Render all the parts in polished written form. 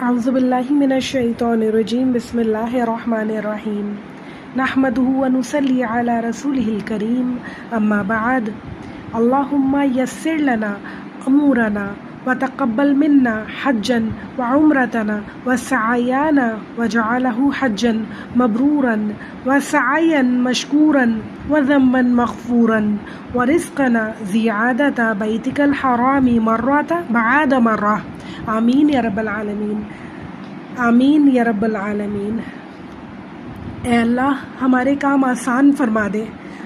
اعوذ باللہ من الشیطان الرجیم بسم اللہ الرحمن الرحیم نحمدہ ونصلی علی رسولہ الکریم اما بعد اللہم یسر لنا امورنا وتقبل منا حجا وعمرتنا وسعیانا وجعلہ حجا مبرورا وسعیا مشکورا وذنبا مغفورا ورزقنا زیادت بیتک الحرام مرۃ بعد مرہ آمین یا رب العالمین، آمین یا رب العالمین۔ اے اللہ ہمارے کام آسان فرما دے،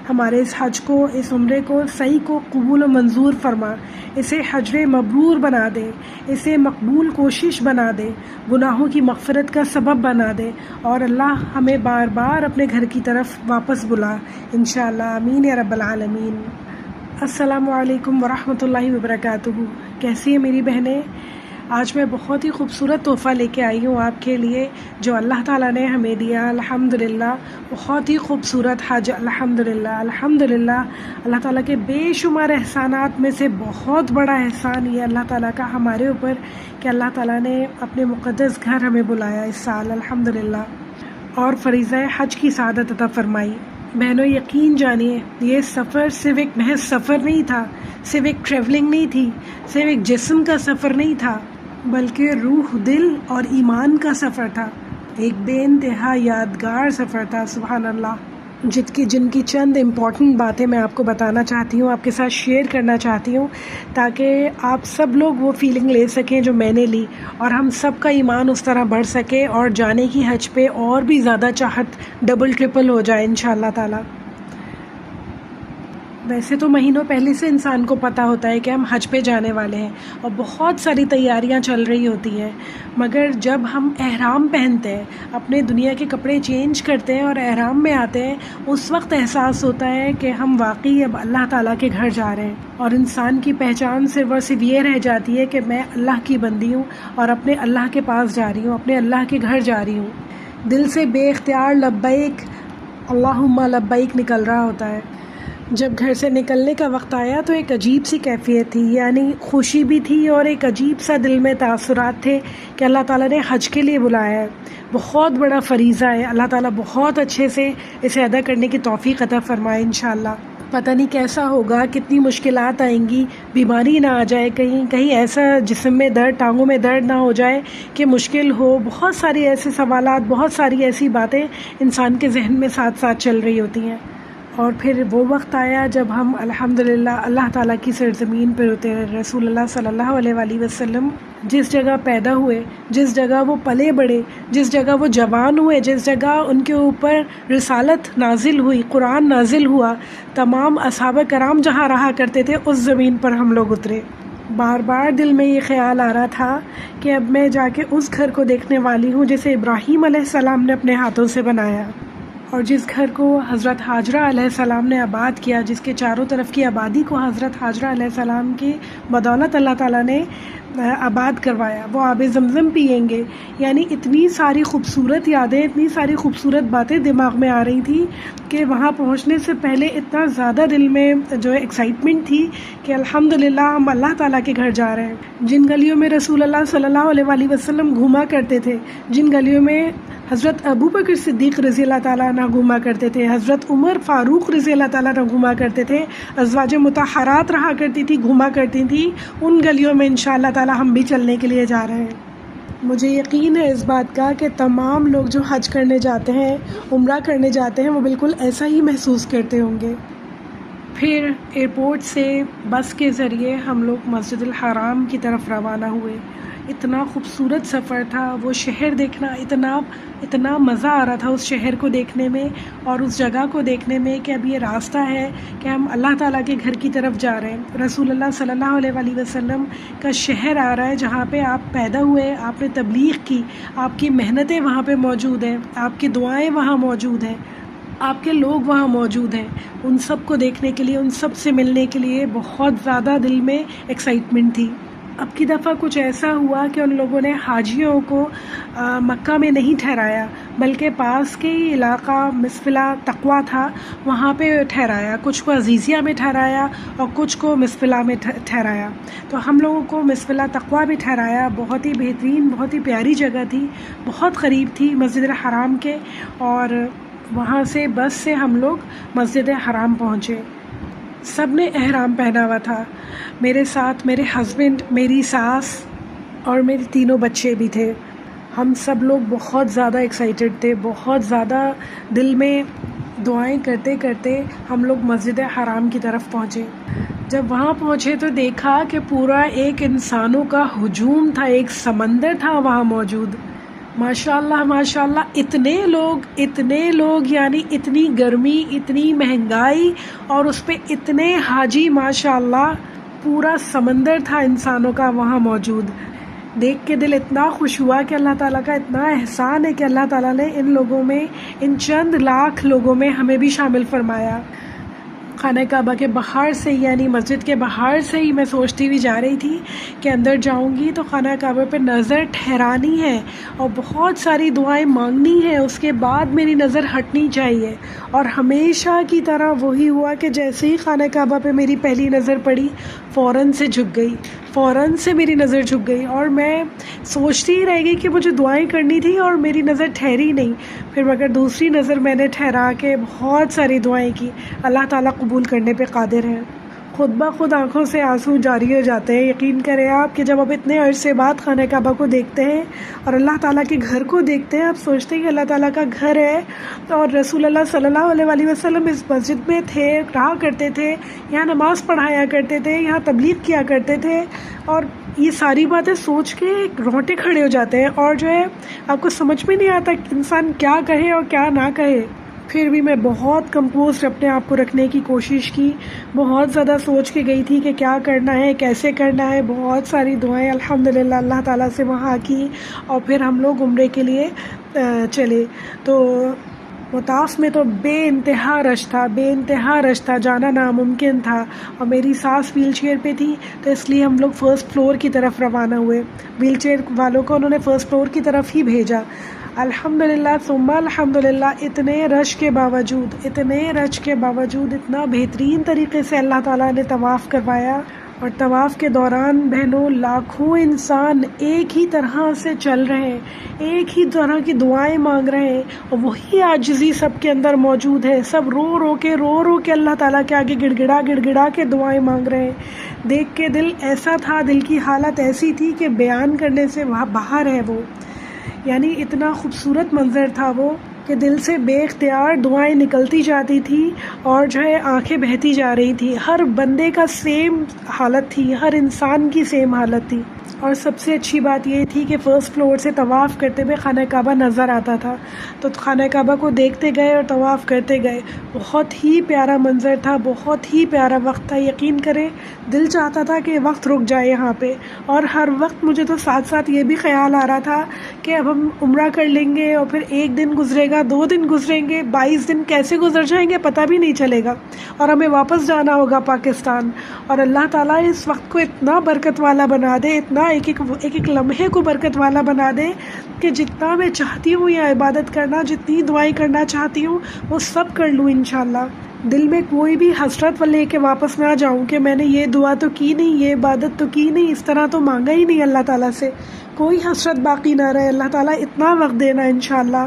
ہمارے اس حج کو، اس عمرے کو صحیح کو قبول و منظور فرما، اسے حجر مبرور بنا دے، اسے مقبول کوشش بنا دے، گناہوں کی مغفرت کا سبب بنا دے، اور اللہ ہمیں بار بار اپنے گھر کی طرف واپس بلا انشاءاللہ، آمین یا رب العالمین۔ السلام علیکم ورحمۃ اللہ وبرکاتہ۔ کیسی ہیں میری بہنیں؟ آج میں بہت ہی خوبصورت تحفہ لے کے آئی ہوں آپ کے لیے جو اللہ تعالیٰ نے ہمیں دیا، الحمدللہ۔ بہت ہی خوبصورت حج، الحمدللہ الحمدللہ۔ اللہ تعالیٰ کے بے شمار احسانات میں سے بہت بڑا احسان یہ اللہ تعالیٰ کا ہمارے اوپر کہ اللہ تعالیٰ نے اپنے مقدس گھر ہمیں بلایا اس سال، الحمدللہ، اور فریضہ حج کی سعادت عطا فرمائی۔ بہنوں یقین جانیے یہ سفر صرف ایک محض سفر نہیں تھا، صرف ایک ٹریولنگ نہیں تھی، صرف ایک جسم کا سفر نہیں تھا، بلکہ روح، دل اور ایمان کا سفر تھا، ایک بے انتہا یادگار سفر تھا، سبحان اللہ۔ جن کی چند امپورٹنٹ باتیں میں آپ کو بتانا چاہتی ہوں، آپ کے ساتھ شیئر کرنا چاہتی ہوں، تاکہ آپ سب لوگ وہ فیلنگ لے سکیں جو میں نے لی، اور ہم سب کا ایمان اس طرح بڑھ سکے اور جانے کی حج پہ اور بھی زیادہ چاہت ڈبل ٹرپل ہو جائے انشاءاللہ تعالی۔ ویسے تو مہینوں پہلے سے انسان کو پتہ ہوتا ہے کہ ہم حج پہ جانے والے ہیں اور بہت ساری تیاریاں چل رہی ہوتی ہیں، مگر جب ہم احرام پہنتے ہیں، اپنے دنیا کے کپڑے چینج کرتے ہیں اور احرام میں آتے ہیں، اس وقت احساس ہوتا ہے کہ ہم واقعی اب اللہ تعالیٰ کے گھر جا رہے ہیں، اور انسان کی پہچان صرف اور صرف یہ رہ جاتی ہے کہ میں اللہ کی بندی ہوں اور اپنے اللہ کے پاس جا رہی ہوں، اپنے اللہ کے گھر جا رہی ہوں۔ دل سے بے اختیار لبیک اللہم لبیک نکل رہا ہوتا ہے۔ جب گھر سے نکلنے کا وقت آیا تو ایک عجیب سی کیفیت تھی، یعنی خوشی بھی تھی اور ایک عجیب سا دل میں تاثرات تھے کہ اللہ تعالیٰ نے حج کے لیے بلایا ہے، بہت بڑا فریضہ ہے، اللہ تعالیٰ بہت اچھے سے اسے ادا کرنے کی توفیق عطا فرمائے انشاءاللہ۔ پتہ نہیں کیسا ہوگا، کتنی مشکلات آئیں گی، بیماری نہ آ جائے، کہیں ایسا جسم میں درد، ٹانگوں میں درد نہ ہو جائے کہ مشکل ہو، بہت ساری ایسے سوالات، بہت ساری ایسی باتیں انسان کے ذہن میں ساتھ ساتھ چل رہی ہوتی ہیں۔ اور پھر وہ وقت آیا جب ہم الحمدللہ اللہ تعالیٰ کی سرزمین پر اترے، رسول اللہ صلی اللہ علیہ وآلہ وسلم جس جگہ پیدا ہوئے، جس جگہ وہ پلے بڑھے، جس جگہ وہ جوان ہوئے، جس جگہ ان کے اوپر رسالت نازل ہوئی، قرآن نازل ہوا، تمام اصحاب کرام جہاں رہا کرتے تھے اس زمین پر ہم لوگ اترے۔ بار بار دل میں یہ خیال آ رہا تھا کہ اب میں جا کے اس گھر کو دیکھنے والی ہوں جسے ابراہیم علیہ السلام نے اپنے ہاتھوں سے بنایا، اور جس گھر کو حضرت حاجرہ علیہ السلام نے آباد کیا، جس کے چاروں طرف کی آبادی کو حضرت حاجرہ علیہ السلام کی بدولت اللہ تعالیٰ نے آباد کروایا، وہ آب زمزم پیئیں گے۔ یعنی اتنی ساری خوبصورت یادیں، اتنی ساری خوبصورت باتیں دماغ میں آ رہی تھی کہ وہاں پہنچنے سے پہلے اتنا زیادہ دل میں جو ہے ایکسائٹمنٹ تھی کہ الحمدللہ ہم اللہ تعالیٰ کے گھر جا رہے ہیں۔ جن گلیوں میں رسول اللہ صلی اللہ علیہ وآلہ وسلم گھوما کرتے تھے، جن گلیوں میں حضرت ابو بکر صدیق رضی اللہ تعالیٰ عنہ گھوما کرتے تھے، حضرت عمر فاروق رضی اللہ تعالیٰ عنہ گھوما کرتے تھے، ازواج مطہرات رہا کرتی تھی، گھوما کرتی تھی، ان گلیوں میں انشاءاللہ تعالیٰ ہم بھی چلنے کے لیے جا رہے ہیں۔ مجھے یقین ہے اس بات کا کہ تمام لوگ جو حج کرنے جاتے ہیں، عمرہ کرنے جاتے ہیں، وہ بالکل ایسا ہی محسوس کرتے ہوں گے۔ پھر ایئرپورٹ سے بس کے ذریعے ہم لوگ مسجد الحرام کی طرف روانہ ہوئے۔ اتنا خوبصورت سفر تھا، وہ شہر دیکھنا، اتنا مزہ آ رہا تھا اس شہر کو دیکھنے میں اور اس جگہ کو دیکھنے میں کہ اب یہ راستہ ہے کہ ہم اللہ تعالیٰ کے گھر کی طرف جا رہے ہیں، رسول اللہ صلی اللہ علیہ وآلہ وسلم کا شہر آ رہا ہے، جہاں پہ آپ پیدا ہوئے، آپ نے تبلیغ کی، آپ کی محنتیں وہاں پہ موجود ہیں، آپ کی دعائیں وہاں موجود ہیں، آپ کے لوگ وہاں موجود ہیں۔ ان سب کو دیکھنے کے لیے، ان سب سے ملنے کے لیے بہت زیادہ دل میں ایکسائٹمنٹ تھی۔ اب کی دفعہ کچھ ایسا ہوا کہ ان لوگوں نے حاجیوں کو مکہ میں نہیں ٹھہرایا، بلکہ پاس کے ہی علاقہ مسفلہ تقویٰ تھا، وہاں پہ ٹھہرایا۔ کچھ کو عزیزیہ میں ٹھہرایا اور کچھ کو مسفلہ میں ٹھہرایا۔ تو ہم لوگوں کو مسفلہ تقویٰ میں ٹھہرایا۔ بہت ہی بہترین، بہت ہی پیاری جگہ تھی، بہت قریب تھی مسجد الحرام کے، اور وہاں سے بس سے ہم لوگ مسجد حرام پہنچے۔ سب نے احرام پہنا ہوا تھا، میرے ساتھ میرے ہسبینڈ، میری ساس اور میرے تینوں بچے بھی تھے۔ ہم سب لوگ بہت زیادہ ایکسائٹیڈ تھے، بہت زیادہ دل میں دعائیں کرتے کرتے ہم لوگ مسجد حرام کی طرف پہنچے۔ جب وہاں پہنچے تو دیکھا کہ پورا ایک انسانوں کا ہجوم تھا، ایک سمندر تھا وہاں موجود۔ ماشاءاللہ ماشاءاللہ، اتنے لوگ، یعنی اتنی گرمی، اتنی مہنگائی، اور اس پہ اتنے حاجی، ماشاءاللہ پورا سمندر تھا انسانوں کا وہاں موجود۔ دیکھ کے دل اتنا خوش ہوا کہ اللہ تعالیٰ کا اتنا احسان ہے کہ اللہ تعالیٰ نے ان لوگوں میں، ان چند لاکھ لوگوں میں ہمیں بھی شامل فرمایا۔ خانہ کعبہ کے باہر سے، یعنی مسجد کے باہر سے ہی میں سوچتی ہوئی جا رہی تھی کہ اندر جاؤں گی تو خانہ کعبہ پہ نظر ٹھہرانی ہے اور بہت ساری دعائیں مانگنی ہے، اس کے بعد میری نظر ہٹنی چاہیے۔ اور ہمیشہ کی طرح وہی ہوا کہ جیسے ہی خانہ کعبہ پہ میری پہلی نظر پڑی، فوراً سے جھک گئی، فوراً سے میری نظر جھک گئی، اور میں سوچتی ہی رہ گئی کہ مجھے دعائیں کرنی تھی اور میری نظر ٹھہری نہیں۔ پھر مگر دوسری نظر میں نے ٹھہرا کے بہت ساری دعائیں کی۔ اللہ تعالیٰ قبول کرنے پہ قادر ہے۔ خود بخود آنکھوں سے آنسو جاری ہو جاتے ہیں۔ یقین کریں آپ کہ جب آپ اتنے عرصے بعد خانہ کعبہ کو دیکھتے ہیں اور اللہ تعالیٰ کے گھر کو دیکھتے ہیں، آپ سوچتے ہیں کہ اللہ تعالیٰ کا گھر ہے، اور رسول اللہ صلی اللہ علیہ وسلم اس مسجد میں تھے، رہا کرتے تھے، یہاں نماز پڑھایا کرتے تھے، یہاں تبلیغ کیا کرتے تھے، اور یہ ساری باتیں سوچ کے رونگٹے کھڑے ہو جاتے ہیں، اور جو ہے آپ کو سمجھ میں نہیں آتا کہ انسان کیا کہے اور کیا نہ کہے۔ پھر بھی میں بہت کمپوزڈ اپنے آپ کو رکھنے کی کوشش کی، بہت زیادہ سوچ کے گئی تھی کہ کیا کرنا ہے، کیسے کرنا ہے۔ بہت ساری دعائیں الحمدللہ اللہ تعالیٰ سے وہاں کی، اور پھر ہم لوگ عمرے کے لیے چلے۔ تو مطاف میں تو بے انتہا رش تھا، جانا ناممکن تھا، اور میری ساس ویل چیئر پہ تھی، تو اس لیے ہم لوگ فرسٹ فلور کی طرف روانہ ہوئے۔ ویل چیئر والوں کو انہوں نے فرسٹ فلور کی طرف ہی بھیجا۔ الحمدللہ ثم الحمدللہ، اتنے رش کے باوجود اتنا بہترین طریقے سے اللہ تعالیٰ نے طواف کروایا، اور طواف کے دوران بہنوں لاکھوں انسان ایک ہی طرح سے چل رہے ہیں، ایک ہی طرح کی دعائیں مانگ رہے ہیں، اور وہی عاجزی سب کے اندر موجود ہے۔ سب رو رو کے اللہ تعالیٰ کے آگے گڑ گڑا کے دعائیں مانگ رہے ہیں۔ دیکھ کے دل ایسا تھا، دل کی حالت ایسی تھی کہ بیان کرنے سے وہاں باہر ہے وہ، یعنی اتنا خوبصورت منظر تھا وہ کہ دل سے بے اختیار دعائیں نکلتی جاتی تھی، اور جو ہے آنکھیں بہتی جا رہی تھی۔ ہر بندے کا سیم حالت تھی، ہر انسان کی سیم حالت تھی۔ اور سب سے اچھی بات یہ تھی کہ فرسٹ فلور سے طواف کرتے ہوئے خانہ کعبہ نظر آتا تھا، تو خانہ کعبہ کو دیکھتے گئے اور طواف کرتے گئے۔ بہت ہی پیارا منظر تھا، بہت ہی پیارا وقت تھا۔ یقین کریں دل چاہتا تھا کہ وقت رک جائے یہاں پہ، اور ہر وقت مجھے تو ساتھ ساتھ یہ بھی خیال آ رہا تھا کہ اب ہم عمرہ کر لیں گے، اور پھر 1 دن گزرے گا، 2 دن گزریں گے، 22 دن کیسے گزر جائیں گے پتہ بھی نہیں چلے گا، اور ہمیں واپس جانا ہوگا پاکستان۔ اور اللہ تعالیٰ اس وقت کو اتنا برکت والا بنا دے، اتنا ایک لمحے کو برکت والا بنا دے کہ جتنا میں چاہتی ہوں یا عبادت کرنا، جتنی دعائیں کرنا چاہتی ہوں وہ سب کر لوں انشاءاللہ۔ دل میں کوئی بھی حسرت لے کے واپس نہ جاؤں کہ میں نے یہ دعا تو کی نہیں، یہ عبادت تو کی نہیں، اس طرح تو مانگا ہی نہیں اللہ تعالیٰ سے، کوئی حسرت باقی نہ رہے۔ اللہ تعالیٰ اتنا وقت دینا انشاءاللہ۔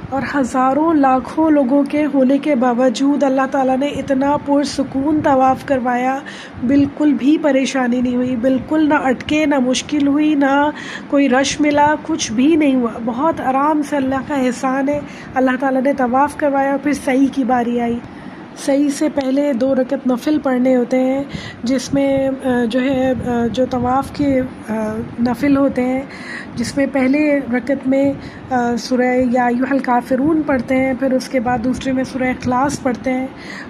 اور ہزاروں لاکھوں لوگوں کے ہونے کے باوجود اللہ تعالیٰ نے اتنا پرسکون طواف کروایا، بالکل بھی پریشانی نہیں ہوئی، بالکل نہ اٹکے، نہ مشکل ہوئی، نہ کوئی رش ملا، کچھ بھی نہیں ہوا، بہت آرام سے اللہ کا احسان ہے۔ اللہ تعالیٰ نے طواف کروایا، پھر سعی کی باری آئی۔ سعی سے پہلے 2 رکعت نفل پڑھنے ہوتے ہیں، جس میں جو ہے جو طواف کے نفل ہوتے ہیں، جس میں پہلے رکعت میں سورہ یا ایھا الکافرون پڑھتے ہیں، پھر اس کے بعد دوسرے میں سورہ اخلاص پڑھتے ہیں،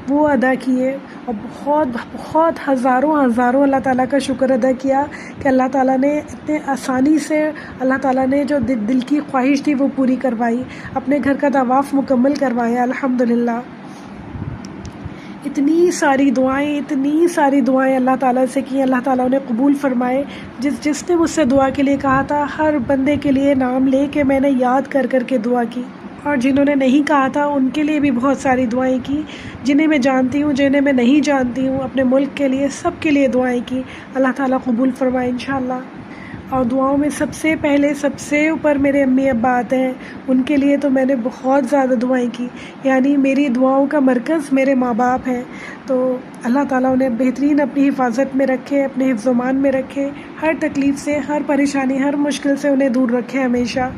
وہ ادا کیے، اور بہت ہزاروں اللہ تعالیٰ کا شکر ادا کیا کہ اللہ تعالیٰ نے اتنے آسانی سے، اللہ تعالیٰ نے جو دل کی خواہش تھی وہ پوری کروائی، اپنے گھر کا طواف مکمل کروایا الحمدللہ۔ اتنی ساری دعائیں اللہ تعالیٰ سے کی، اللہ تعالیٰ انہیں قبول فرمائے۔ جس نے مجھ سے دعا کے لیے کہا تھا، ہر بندے کے لیے نام لے کے میں نے یاد کر کے دعا کی، اور جنہوں نے نہیں کہا تھا ان کے لیے بھی بہت ساری دعائیں کی، جنہیں میں جانتی ہوں، جنہیں میں نہیں جانتی ہوں، اپنے ملک کے لیے، سب کے لیے دعائیں کی۔ اللہ تعالیٰ قبول فرمائے انشاءاللہ۔ اور دعاؤں میں سب سے پہلے، سب سے اوپر میرے امی ابا آتے ہیں، ان کے لیے تو میں نے بہت زیادہ دعائیں کی، یعنی میری دعاؤں کا مرکز میرے ماں باپ ہیں۔ تو اللہ تعالیٰ انہیں بہترین اپنی حفاظت میں رکھے، اپنے حفظ و امان میں رکھے، ہر تکلیف سے، ہر پریشانی، ہر مشکل سے انہیں دور رکھے ہمیشہ۔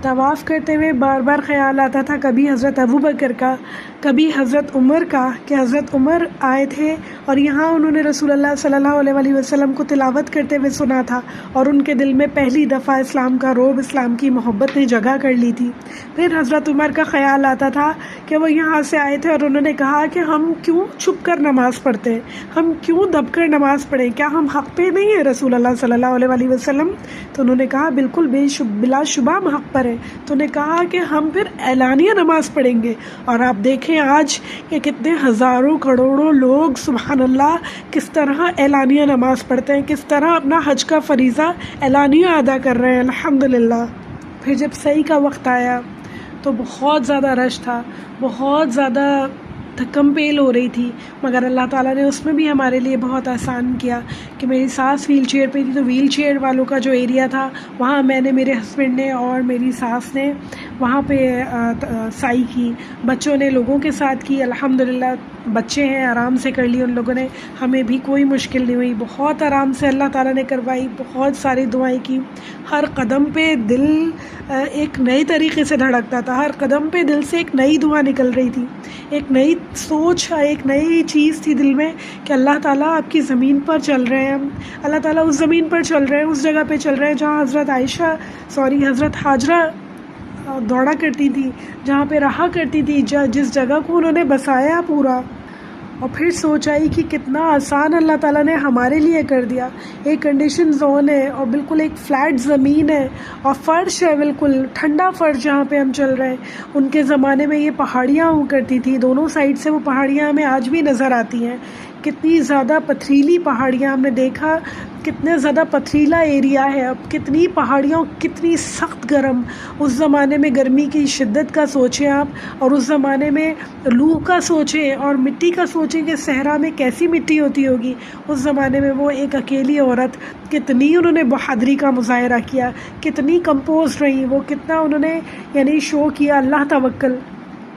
طواف کرتے ہوئے بار بار خیال آتا تھا، کبھی حضرت ابوبکر کا، کبھی حضرت عمر کا، کہ حضرت عمر آئے تھے اور یہاں انہوں نے رسول اللہ صلی اللہ علیہ وسلم کو تلاوت کرتے ہوئے سنا تھا، اور ان کے دل میں پہلی دفعہ اسلام کا رعب، اسلام کی محبت نے جگہ کر لی تھی۔ پھر حضرت عمر کا خیال آتا تھا کہ وہ یہاں سے آئے تھے اور انہوں نے کہا کہ ہم کیوں چھپ کر نماز پڑھتے ہیں، ہم کیوں دب کر نماز پڑھیں، کیا ہم حق پہ نہیں ہیں رسول اللہ صلی اللہ علیہ وسلم؟ تو انہوں نے کہا بالکل بلا شبہ ہم حق پر ہیں۔ تو انہوں نے کہا کہ ہم پھر اعلانیہ نماز پڑھیں گے، اور آپ دیکھیں آج کہ کتنے ہزاروں کروڑوں لوگ سبحان اللہ کس طرح اعلانیہ نماز پڑھتے ہیں، کس طرح اپنا حج کا فریضہ اعلانیہ ادا کر رہے ہیں الحمدللہ۔ پھر جب صحیح کا وقت آیا تو بہت زیادہ رش تھا، بہت زیادہ دھکم پیل ہو رہی تھی، مگر اللہ تعالیٰ نے اس میں بھی ہمارے لیے بہت آسان کیا کہ میری ساس ویل چیئر پہ تھی، تو ویل چیئر والوں کا جو ایریا تھا وہاں میں نے، میرے ہسبینڈ نے اور میری ساس نے وہاں پہ سائی کی، بچوں نے لوگوں کے ساتھ کی الحمدللہ۔ بچے ہیں آرام سے کر لی ان لوگوں نے، ہمیں بھی کوئی مشکل نہیں ہوئی، بہت آرام سے اللہ تعالیٰ نے کروائی، بہت ساری دعائیں کی۔ ہر قدم پہ دل ایک نئے طریقے سے دھڑکتا تھا، ہر قدم پہ دل سے ایک نئی دعا نکل رہی تھی، ایک نئی سوچ، ایک نئی چیز تھی دل میں کہ اللہ تعالیٰ آپ کی زمین پر چل رہے ہیں، اللہ تعالیٰ اس زمین پر چل رہے ہیں، اس جگہ پہ چل رہے ہیں جہاں حضرت ہاجرہ دوڑا کرتی تھی، جہاں پہ رہا کرتی تھی، جس جگہ کو انہوں نے بسایا پورا۔ اور پھر سوچ آئی کہ کتنا آسان اللہ تعالیٰ نے ہمارے لیے کر دیا، ایک کنڈیشن زون ہے اور بالکل ایک فلیٹ زمین ہے اور فرش ہے، بالکل ٹھنڈا فرش جہاں پہ ہم چل رہے ہیں۔ ان کے زمانے میں یہ پہاڑیاں ہوا کرتی تھی، دونوں سائڈ سے وہ پہاڑیاں ہمیں آج بھی نظر آتی ہیں، کتنی زیادہ پتھریلی پہاڑیاں، ہم نے دیکھا کتنا زیادہ پتھریلا ایریا ہے، اب کتنی پہاڑیاں، کتنی سخت گرم، اس زمانے میں گرمی کی شدت کا سوچیں آپ، اور اس زمانے میں لو کا سوچیں اور مٹی کا سوچیں کہ صحرا میں کیسی مٹی ہوتی ہوگی اس زمانے میں۔ وہ ایک اکیلی عورت، کتنی انہوں نے بہادری کا مظاہرہ کیا، کتنی کمپوز رہی وہ، کتنا انہوں نے یعنی شو کیا اللہ توکل۔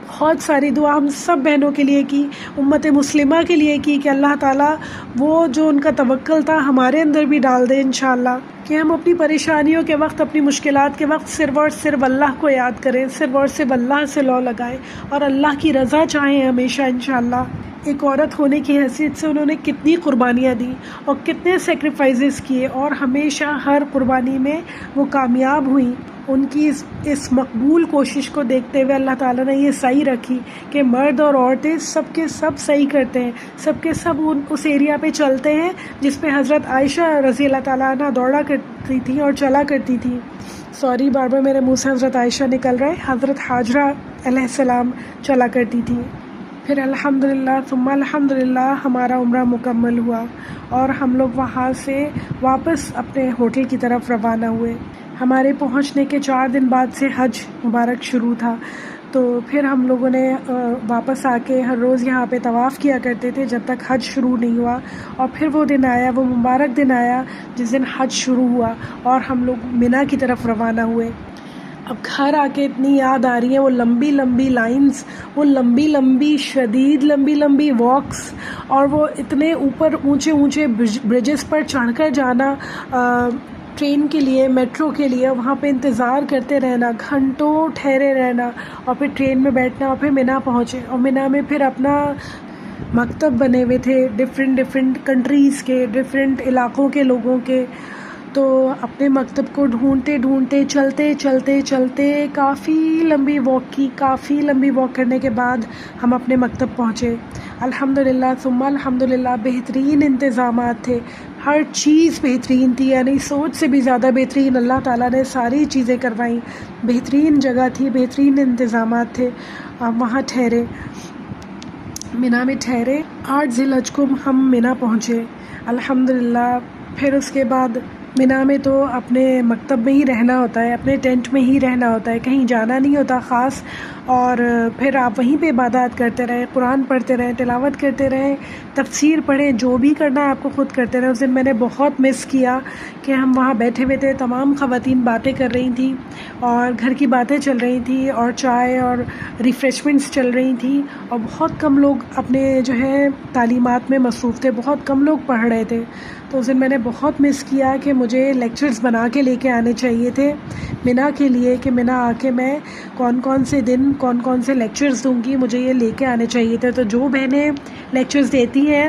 بہت ساری دعا ہم سب بہنوں کے لیے کی، امت مسلمہ کے لیے کی کہ اللہ تعالیٰ وہ جو ان کا توکل تھا ہمارے اندر بھی ڈال دے انشاءاللہ، کہ ہم اپنی پریشانیوں کے وقت، اپنی مشکلات کے وقت صرف اور صرف اللہ کو یاد کریں، صرف اور صرف اللہ سے لو لگائیں اور اللہ کی رضا چاہیں ہمیشہ انشاءاللہ۔ ایک عورت ہونے کی حیثیت سے انہوں نے کتنی قربانیاں دی اور کتنے سیکریفائسز کیے، اور ہمیشہ ہر قربانی میں وہ کامیاب ہوئیں۔ ان کی اس مقبول کوشش کو دیکھتے ہوئے اللہ تعالیٰ نے یہ صحیح رکھی کہ مرد اور عورتیں سب کے سب صحیح کرتے ہیں، سب کے سب اس ایریا پہ چلتے ہیں جس پہ حضرت عائشہ رضی اللہ تعالیٰ عنہ دوڑا کرتی تھی اور چلا کرتی تھی۔ سوری، بار بار میرے منہ سے حضرت عائشہ نکل رہے، حضرت ہاجرہ علیہ السلام چلا کرتی تھی۔ پھر الحمدللہ ثم الحمدللہ ہمارا عمرہ مکمل ہوا اور ہم لوگ وہاں سے واپس اپنے ہوٹل کی طرف روانہ ہوئے۔ ہمارے پہنچنے کے 4 دن بعد سے حج مبارک شروع تھا، تو پھر ہم لوگوں نے واپس آ کے ہر روز یہاں پہ طواف کیا کرتے تھے جب تک حج شروع نہیں ہوا، اور پھر وہ دن آیا، وہ مبارک دن آیا جس دن حج شروع ہوا اور ہم لوگ منی کی طرف روانہ ہوئے۔ اب گھر آ کے اتنی یاد آ رہی ہیں وہ لمبی لمبی لائنز، وہ لمبی لمبی شدید لمبی لمبی واکس، اور وہ اتنے اوپر اونچے اونچے برجز پر چڑھ کر جانا ٹرین کے لیے، میٹرو کے لیے، وہاں پہ انتظار کرتے رہنا، گھنٹوں ٹھہرے رہنا، اور پھر ٹرین میں بیٹھنا، اور پھر منی پہنچے، اور منی میں پھر اپنا مکتب بنے ہوئے تھے ڈفرینٹ کنٹریز کے، ڈفرینٹ علاقوں کے لوگوں کے، تو اپنے مکتب کو ڈھونڈتے ڈھونڈتے چلتے چلتے چلتے کافی لمبی واک کرنے کے بعد ہم اپنے مکتب پہنچے۔ الحمدللہ ثم الحمدللہ بہترین انتظامات تھے، ہر چیز بہترین تھی، یعنی سوچ سے بھی زیادہ بہترین اللہ تعالیٰ نے ساری چیزیں کروائیں، بہترین جگہ تھی، بہترین انتظامات تھے، وہاں ٹھہرے۔ مینا میں ٹھہرے. 8 ذی الحج کو ہم مینا پہنچے الحمدللہ. پھر اس کے بعد مینا میں تو اپنے مکتب میں ہی رہنا ہوتا ہے، اپنے ٹینٹ میں ہی رہنا ہوتا ہے، کہیں جانا نہیں ہوتا خاص. اور پھر آپ وہیں پہ عبادات کرتے رہیں، قرآن پڑھتے رہیں، تلاوت کرتے رہیں، تفسیر پڑھیں، جو بھی کرنا ہے آپ کو خود کرتے رہیں. اس دن میں نے بہت مس کیا کہ ہم وہاں بیٹھے ہوئے تھے، تمام خواتین باتیں کر رہی تھیں اور گھر کی باتیں چل رہی تھیں اور چائے اور ریفریشمنٹس چل رہی تھیں، اور بہت کم لوگ اپنے جو ہے تعلیمات میں مصروف تھے، بہت کم لوگ پڑھ رہے تھے. تو اس دن میں نے بہت مس کیا کہ مجھے لیکچرز بنا کے لے کے آنے چاہیے تھے مینا کے لیے، کہ مینا آ کے میں کون کون سے دن کون کون سے لیکچرز دوں گی، مجھے یہ لے کے آنے چاہیے تھے. تو جو بہنیں لیکچرز دیتی ہیں،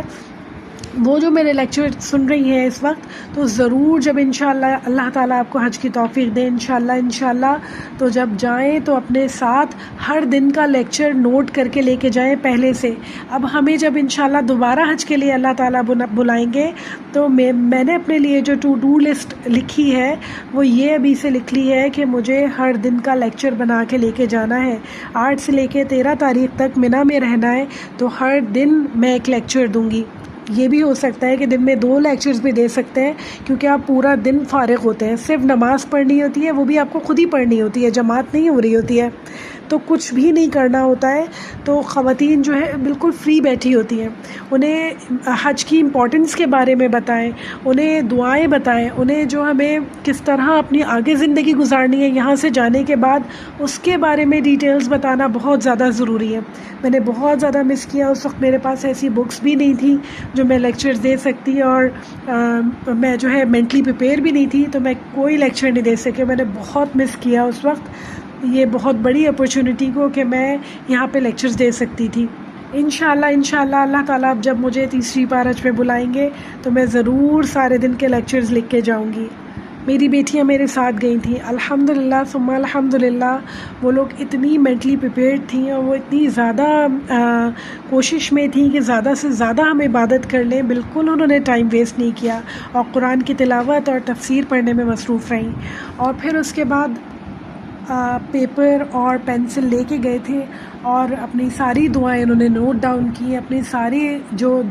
وہ جو میرے لیکچر سن رہی ہیں اس وقت، تو ضرور جب انشاءاللہ اللہ تعالیٰ آپ کو حج کی توفیق دے انشاءاللہ تو جب جائیں تو اپنے ساتھ ہر دن کا لیکچر نوٹ کر کے لے کے جائیں پہلے سے. اب ہمیں جب انشاءاللہ دوبارہ حج کے لیے اللہ تعالیٰ بلائیں گے تو میں نے اپنے لیے جو ٹو ڈو لسٹ لکھی ہے وہ یہ ابھی سے لکھ لی ہے کہ مجھے ہر دن کا لیکچر بنا کے لے کے جانا ہے. 8 سے لے کے 13 تاریخ تک مینا میں رہنا ہے، تو ہر دن میں ایک لیکچر دوں گی. یہ بھی ہو سکتا ہے کہ دن میں 2 لیکچرز بھی دے سکتے ہیں، کیونکہ آپ پورا دن فارغ ہوتے ہیں، صرف نماز پڑھنی ہوتی ہے، وہ بھی آپ کو خود ہی پڑھنی ہوتی ہے، جماعت نہیں ہو رہی ہوتی ہے، تو کچھ بھی نہیں کرنا ہوتا ہے. تو خواتین جو ہے بالکل فری بیٹھی ہوتی ہیں، انہیں حج کی امپورٹنس کے بارے میں بتائیں، انہیں دعائیں بتائیں، انہیں جو ہمیں کس طرح اپنی آگے زندگی گزارنی ہے یہاں سے جانے کے بعد، اس کے بارے میں ڈیٹیلز بتانا بہت زیادہ ضروری ہے. میں نے بہت زیادہ مس کیا. اس وقت میرے پاس ایسی بکس بھی نہیں تھیں جو میں لیکچرز دے سکتی، اور میں جو ہے مینٹلی پریپیئر بھی نہیں تھی، تو میں کوئی لیکچر نہیں دے سکی. میں نے بہت مس کیا اس وقت یہ بہت بڑی اپرچونٹی کو کہ میں یہاں پہ لیکچرز دے سکتی تھی. انشاءاللہ اللہ تعالیٰ اب جب مجھے تیسری بار حج پہ بلائیں گے تو میں ضرور سارے دن کے لیکچرز لکھ کے جاؤں گی. میری بیٹیاں میرے ساتھ گئی تھیں الحمدللہ ثم الحمدللہ. وہ لوگ اتنی مینٹلی پریپیئرڈ تھیں اور وہ اتنی زیادہ کوشش میں تھیں کہ زیادہ سے زیادہ ہم عبادت کر لیں. بالکل انہوں نے ٹائم ویسٹ نہیں کیا اور قرآن کی تلاوت اور تفسیر پڑھنے میں مصروف رہیں. اور پھر اس کے بعد پیپر اور پینسل لے کے گئے تھے اور اپنی ساری دعائیں انہوں نے نوٹ ڈاؤن کی، اپنی ساری جو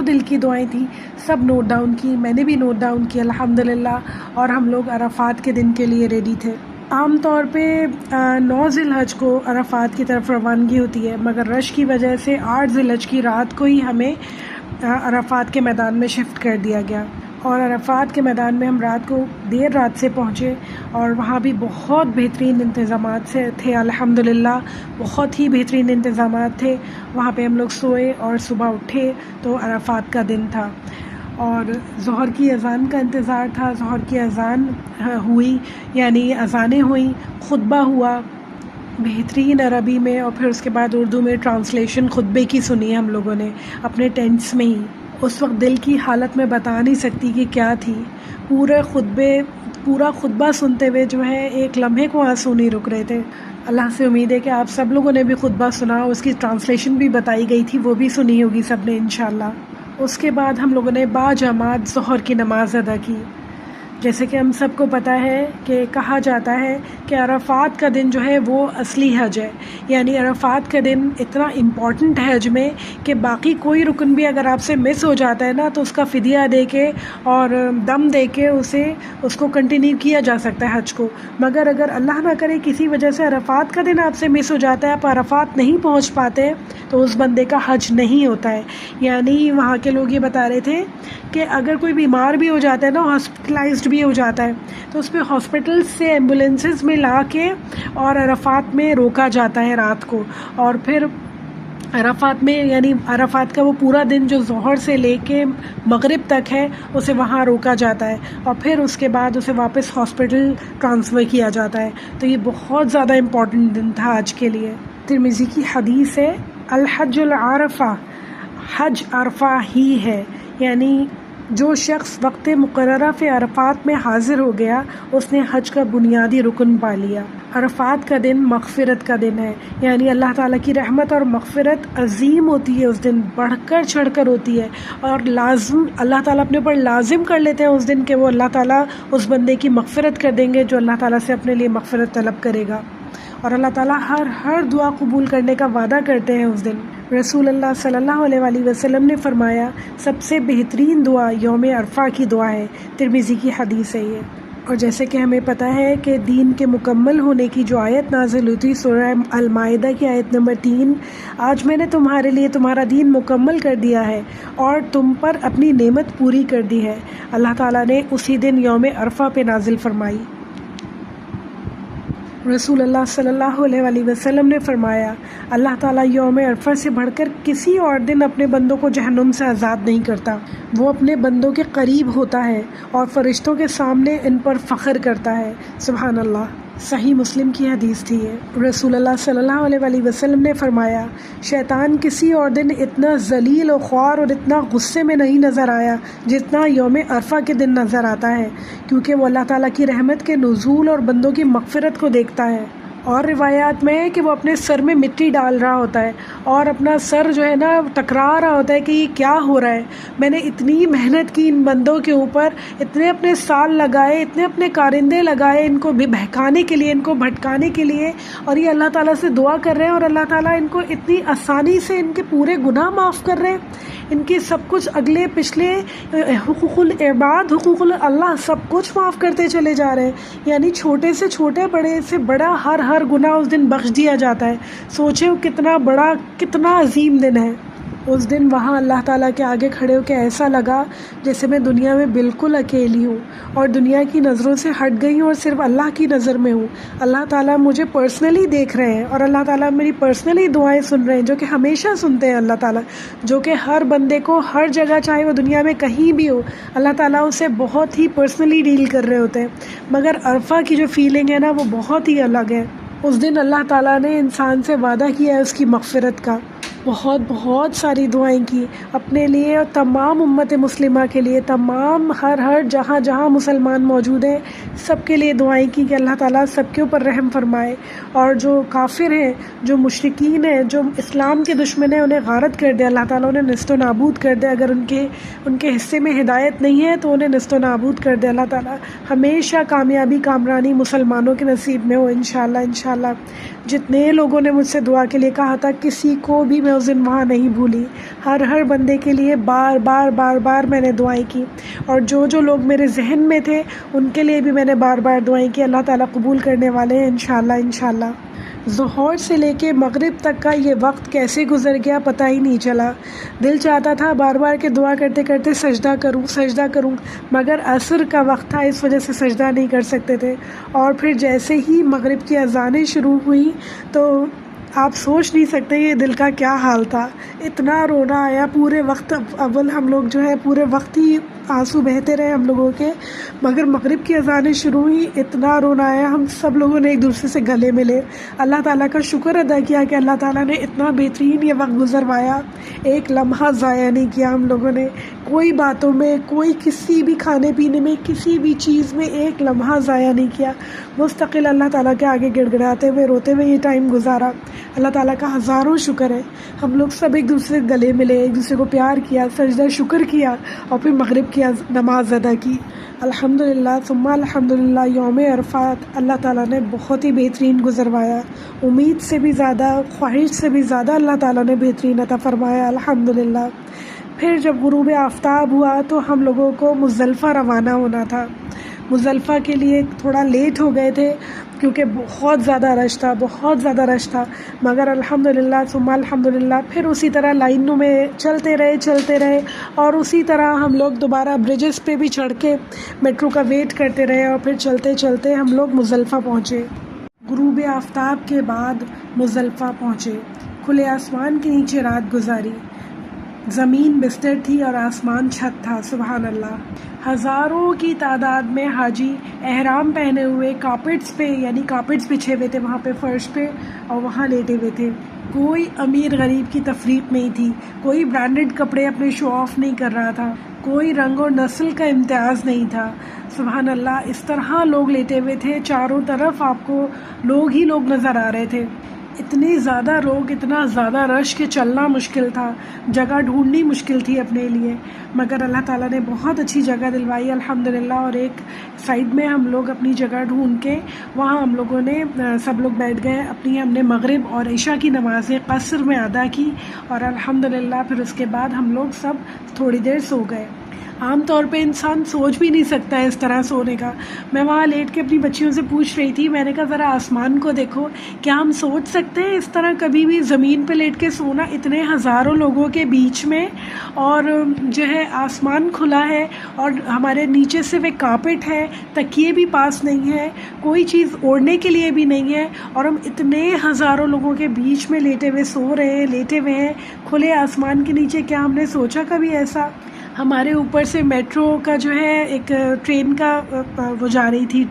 دل کی دعائیں تھیں سب نوٹ ڈاؤن کی. میں نے بھی نوٹ ڈاؤن کی الحمدللہ. اور ہم لوگ عرفات کے دن کے لیے ریڈی تھے. عام طور پہ 9 ذی الحج کو عرفات کی طرف روانگی ہوتی ہے، مگر رش کی وجہ سے 8 ذی الحج کی رات کو ہی ہمیں عرفات کے میدان میں شفٹ کر دیا گیا. اور عرفات کے میدان میں ہم رات کو دیر رات سے پہنچے اور وہاں بھی بہت بہترین انتظامات سے تھے الحمدللہ. بہت ہی بہترین انتظامات تھے. وہاں پہ ہم لوگ سوئے اور صبح اٹھے تو عرفات کا دن تھا اور ظہر کی اذان کا انتظار تھا. ظہر کی اذان ہوئی، یعنی اذانیں ہوئیں، خطبہ ہوا بہترین عربی میں، اور پھر اس کے بعد اردو میں ٹرانسلیشن خطبے کی سنی ہم لوگوں نے اپنے ٹینٹس میں ہی. اس وقت دل کی حالت میں بتا نہیں سکتی کہ کیا تھی. پورا خطبہ سنتے ہوئے جو ہے ایک لمحے کو آنسو نہیں رک رہے تھے. اللہ سے امید ہے کہ آپ سب لوگوں نے بھی خطبہ سنا، اس کی ٹرانسلیشن بھی بتائی گئی تھی، وہ بھی سنی ہوگی سب نے انشاءاللہ. اس کے بعد ہم لوگوں نے باجماعت ظہر کی نماز ادا کی. جیسے کہ ہم سب کو پتہ ہے کہ کہا جاتا ہے کہ عرفات کا دن جو ہے وہ اصلی حج ہے، یعنی عرفات کا دن اتنا امپورٹنٹ ہے حج میں کہ باقی کوئی رکن بھی اگر آپ سے مس ہو جاتا ہے نا تو اس کا فدیہ دے کے اور دم دے کے اس کو کنٹینیو کیا جا سکتا ہے حج کو. مگر اگر اللہ نہ کرے کسی وجہ سے عرفات کا دن آپ سے مس ہو جاتا ہے، آپ عرفات نہیں پہنچ پاتے، تو اس بندے کا حج نہیں ہوتا ہے. یعنی وہاں کے لوگ یہ بتا رہے تھے کہ اگر کوئی بیمار بھی ہو جاتا ہے نا، ہاسپٹلائزڈ بھی ہو جاتا ہے، تو اس پہ ہاسپٹل سے ایمبولینسز میں لا کے اور عرفات میں روکا جاتا ہے رات کو. اور پھر عرفات میں یعنی عرفات کا وہ پورا دن جو ظہر سے لے کے مغرب تک ہے اسے وہاں روکا جاتا ہے، اور پھر اس کے بعد اسے واپس ہاسپٹل ٹرانسفر کیا جاتا ہے. تو یہ بہت زیادہ امپورٹنٹ دن تھا آج کے لیے. ترمذی کی حدیث ہے، الحج العرفہ، حج عرفہ ہی ہے، یعنی جو شخص وقت مقررہ پہ عرفات میں حاضر ہو گیا اس نے حج کا بنیادی رکن پا لیا. عرفات کا دن مغفرت کا دن ہے، یعنی اللہ تعالیٰ کی رحمت اور مغفرت عظیم ہوتی ہے اس دن، بڑھ کر چڑھ کر ہوتی ہے، اور لازم اللہ تعالیٰ اپنے اوپر لازم کر لیتے ہیں اس دن کہ وہ اللہ تعالیٰ اس بندے کی مغفرت کر دیں گے جو اللہ تعالیٰ سے اپنے لیے مغفرت طلب کرے گا. اور اللہ تعالیٰ ہر دعا قبول کرنے کا وعدہ کرتے ہیں اس دن. رسول اللہ صلی اللہ علیہ وآلہ وسلم نے فرمایا سب سے بہترین دعا یوم عرفہ کی دعا ہے، ترمذی کی حدیث ہے یہ۔ اور جیسے کہ ہمیں پتہ ہے کہ دین کے مکمل ہونے کی جو آیت نازل ہوئی تھی سورہ المائدہ کی آیت نمبر 3، آج میں نے تمہارے لیے تمہارا دین مکمل کر دیا ہے اور تم پر اپنی نعمت پوری کر دی ہے، اللہ تعالیٰ نے اسی دن یوم عرفہ پہ نازل فرمائی۔ رسول اللہ صلی اللہ علیہ وآلہ وسلم نے فرمایا اللہ تعالیٰ یوم عرفہ سے بڑھ کر کسی اور دن اپنے بندوں کو جہنم سے آزاد نہیں کرتا، وہ اپنے بندوں کے قریب ہوتا ہے اور فرشتوں کے سامنے ان پر فخر کرتا ہے، سبحان اللہ۔ صحیح مسلم کی حدیث تھی یہ۔ رسول اللہ صلی اللہ علیہ وآلہ وسلم نے فرمایا شیطان کسی اور دن اتنا ذلیل و خوار اور اتنا غصے میں نہیں نظر آیا جتنا یوم عرفہ کے دن نظر آتا ہے، کیونکہ وہ اللہ تعالیٰ کی رحمت کے نزول اور بندوں کی مغفرت کو دیکھتا ہے۔ اور روایات میں ہے کہ وہ اپنے سر میں مٹی ڈال رہا ہوتا ہے اور اپنا سر جو ہے نا ٹکرا رہا ہوتا ہے کہ یہ کیا ہو رہا ہے، میں نے اتنی محنت کی ان بندوں کے اوپر، اتنے اپنے سال لگائے، اتنے اپنے کارندے لگائے ان کو بہکانے کے لیے، ان کو بھٹکانے کے لیے، اور یہ اللہ تعالیٰ سے دعا کر رہے ہیں اور اللہ تعالیٰ ان کو اتنی آسانی سے ان کے پورے گناہ معاف کر رہے ہیں، ان کے سب کچھ اگلے پچھلے حقوق العباد، حقوق اللہ سب کچھ معاف کرتے چلے جا رہے ہیں، یعنی چھوٹے سے چھوٹے، بڑے سے بڑا ہر گناہ اس دن بخش دیا جاتا ہے۔ سوچے وہ کتنا بڑا، کتنا عظیم دن ہے۔ اس دن وہاں اللہ تعالیٰ کے آگے کھڑے ہو کے ایسا لگا جیسے میں دنیا میں بالکل اکیلی ہوں اور دنیا کی نظروں سے ہٹ گئی ہوں اور صرف اللہ کی نظر میں ہوں۔ اللہ تعالیٰ مجھے پرسنلی دیکھ رہے ہیں اور اللہ تعالیٰ میری پرسنلی دعائیں سن رہے ہیں، جو کہ ہمیشہ سنتے ہیں اللہ تعالیٰ، جو کہ ہر بندے کو ہر جگہ، چاہے وہ دنیا میں کہیں بھی ہو، اللہ تعالیٰ اسے بہت ہی پرسنلی ڈیل کر رہے ہوتے ہیں۔ مگر عرفہ کی جو فیلنگ ہے نا وہ بہت ہی الگ ہے۔ اس دن اللہ تعالیٰ نے انسان سے وعدہ کیا ہے اس کی مغفرت کا، بہت ساری دعائیں کی اپنے لیے اور تمام امت مسلمہ کے لیے، تمام ہر جہاں جہاں مسلمان موجود ہیں سب کے لیے دعائیں کی کہ اللہ تعالیٰ سب کے اوپر رحم فرمائے، اور جو کافر ہیں، جو مشرکین ہیں، جو اسلام کے دشمن ہیں، انہیں غارت کر دے اللہ تعالیٰ، انہیں نست و نابود کر دے۔ اگر ان کے حصے میں ہدایت نہیں ہے تو انہیں نست و نابود کر دے اللہ تعالیٰ۔ ہمیشہ کامیابی، کامرانی مسلمانوں کے نصیب میں ہو انشاءاللہ۔ جتنے لوگوں نے مجھ سے دعا کے لیے کہا تھا، کسی کو بھی میں اس دن وہاں نہیں بھولی، ہر بندے کے لیے بار میں نے دعائیں کی، اور جو لوگ میرے ذہن میں تھے ان کے لیے بھی میں نے بار دعائیں کی۔ اللہ تعالیٰ قبول کرنے والے ہیں انشاءاللہ۔ ظہر سے لے کے مغرب تک کا یہ وقت کیسے گزر گیا پتہ ہی نہیں چلا، دل چاہتا تھا بار کہ دعا کرتے کرتے سجدہ کروں، مگر عصر کا وقت تھا، اس وجہ سے سجدہ نہیں کر سکتے تھے۔ اور پھر جیسے ہی مغرب کی اذانیں شروع ہوئی تو آپ سوچ نہیں سکتے یہ دل کا کیا حال تھا، اتنا رونا آیا پورے وقت۔ اول ہم لوگ جو ہے پورے وقت ہی آنسو بہتے رہے ہم لوگوں کے، مگر مغرب کی اذانیں شروع ہوئی، اتنا رونا آیا، ہم سب لوگوں نے ایک دوسرے سے گلے ملے، اللہ تعالیٰ کا شکر ادا کیا کہ اللہ تعالیٰ نے اتنا بہترین یہ وقت گزروایا، ایک لمحہ ضائع نہیں کیا ہم لوگوں نے، کوئی باتوں میں، کوئی کسی بھی کھانے پینے میں، کسی بھی چیز میں ایک لمحہ ضائع نہیں کیا، مستقل اللہ تعالیٰ کے آگے گڑ گڑاتے ہوئے، روتے ہوئے یہ ٹائم گزارا۔ اللہ تعالیٰ کا ہزاروں شکر ہے، ہم لوگ سب ایک دوسرے سے گلے ملے، ایک دوسرے کو پیار کیا، سجدہ شکر کیا، اور پھر مغرب کی نماز ادا کی۔ الحمدللہ ثم الحمدللہ، یوم عرفات اللہ تعالیٰ نے بہت ہی بہترین گزروایا، امید سے بھی زیادہ، خواہش سے بھی زیادہ اللہ تعالیٰ نے بہترین عطا فرمایا، الحمدللہ۔ پھر جب غروب آفتاب ہوا تو ہم لوگوں کو مزدلفہ روانہ ہونا تھا۔ مزدلفہ کے لیے تھوڑا لیٹ ہو گئے تھے کیونکہ بہت زیادہ رش تھا، مگر الحمدللہ ثم الحمدللہ پھر اسی طرح لائنوں میں چلتے رہے، اور اسی طرح ہم لوگ دوبارہ بریجز پہ بھی چڑھ کے میٹرو کا ویٹ کرتے رہے، اور پھر چلتے ہم لوگ مزدلفہ پہنچے۔ غروب آفتاب کے بعد مزدلفہ پہنچے، کھلے آسمان کے نیچے رات گزاری، زمین بستر تھی اور آسمان چھت تھا، سبحان اللہ۔ ہزاروں کی تعداد میں حاجی احرام پہنے ہوئے کارپیٹس پہ، یعنی کارپیٹس بچھے ہوئے تھے وہاں پہ فرش پہ، اور وہاں لیٹے ہوئے تھے۔ کوئی امیر غریب کی تفریق نہیں تھی، کوئی برانڈڈ کپڑے اپنے شو آف نہیں کر رہا تھا، کوئی رنگ اور نسل کا امتیاز نہیں تھا، سبحان اللہ۔ اس طرح لوگ لیٹے ہوئے تھے، چاروں طرف آپ کو لوگ ہی لوگ نظر آ رہے تھے۔ اتنے زیادہ لوگ، اتنا زیادہ رش کہ چلنا مشکل تھا، جگہ ڈھونڈنی مشکل تھی اپنے لیے، مگر اللہ تعالیٰ نے بہت اچھی جگہ دلوائی الحمدللہ. اور ایک سائڈ میں ہم لوگ اپنی جگہ ڈھونڈ کے وہاں ہم لوگوں نے سب لوگ بیٹھ گئے، ہم نے مغرب اور عشاء کی نمازیں قصر میں ادا کی، اور الحمدللہ پھر اس کے بعد ہم لوگ سب تھوڑی دیر سو گئے. عام طور پہ انسان سوچ بھی نہیں سکتا ہے اس طرح سونے کا. میں وہاں لیٹ کے اپنی بچیوں سے پوچھ رہی تھی، میں نے کہا ذرا آسمان کو دیکھو، کیا ہم سوچ سکتے ہیں اس طرح کبھی بھی زمین پہ لیٹ کے سونا، اتنے ہزاروں لوگوں کے بیچ میں، اور جو ہے آسمان کھلا ہے، اور ہمارے نیچے صرف ایک کارپیٹ ہے، تکیے بھی پاس نہیں ہے، کوئی چیز اوڑھنے کے لیے بھی نہیں ہے، اور ہم اتنے ہزاروں لوگوں کے بیچ میں لیٹے ہوئے سو رہے ہیں، لیٹے ہوئے ہیں کھلے آسمان کے نیچے. کیا ہم نے سوچا کبھی ایسا؟ ہمارے اوپر سے میٹرو کا جو ہے ایک ٹرین کا وہ جا رہی تھی،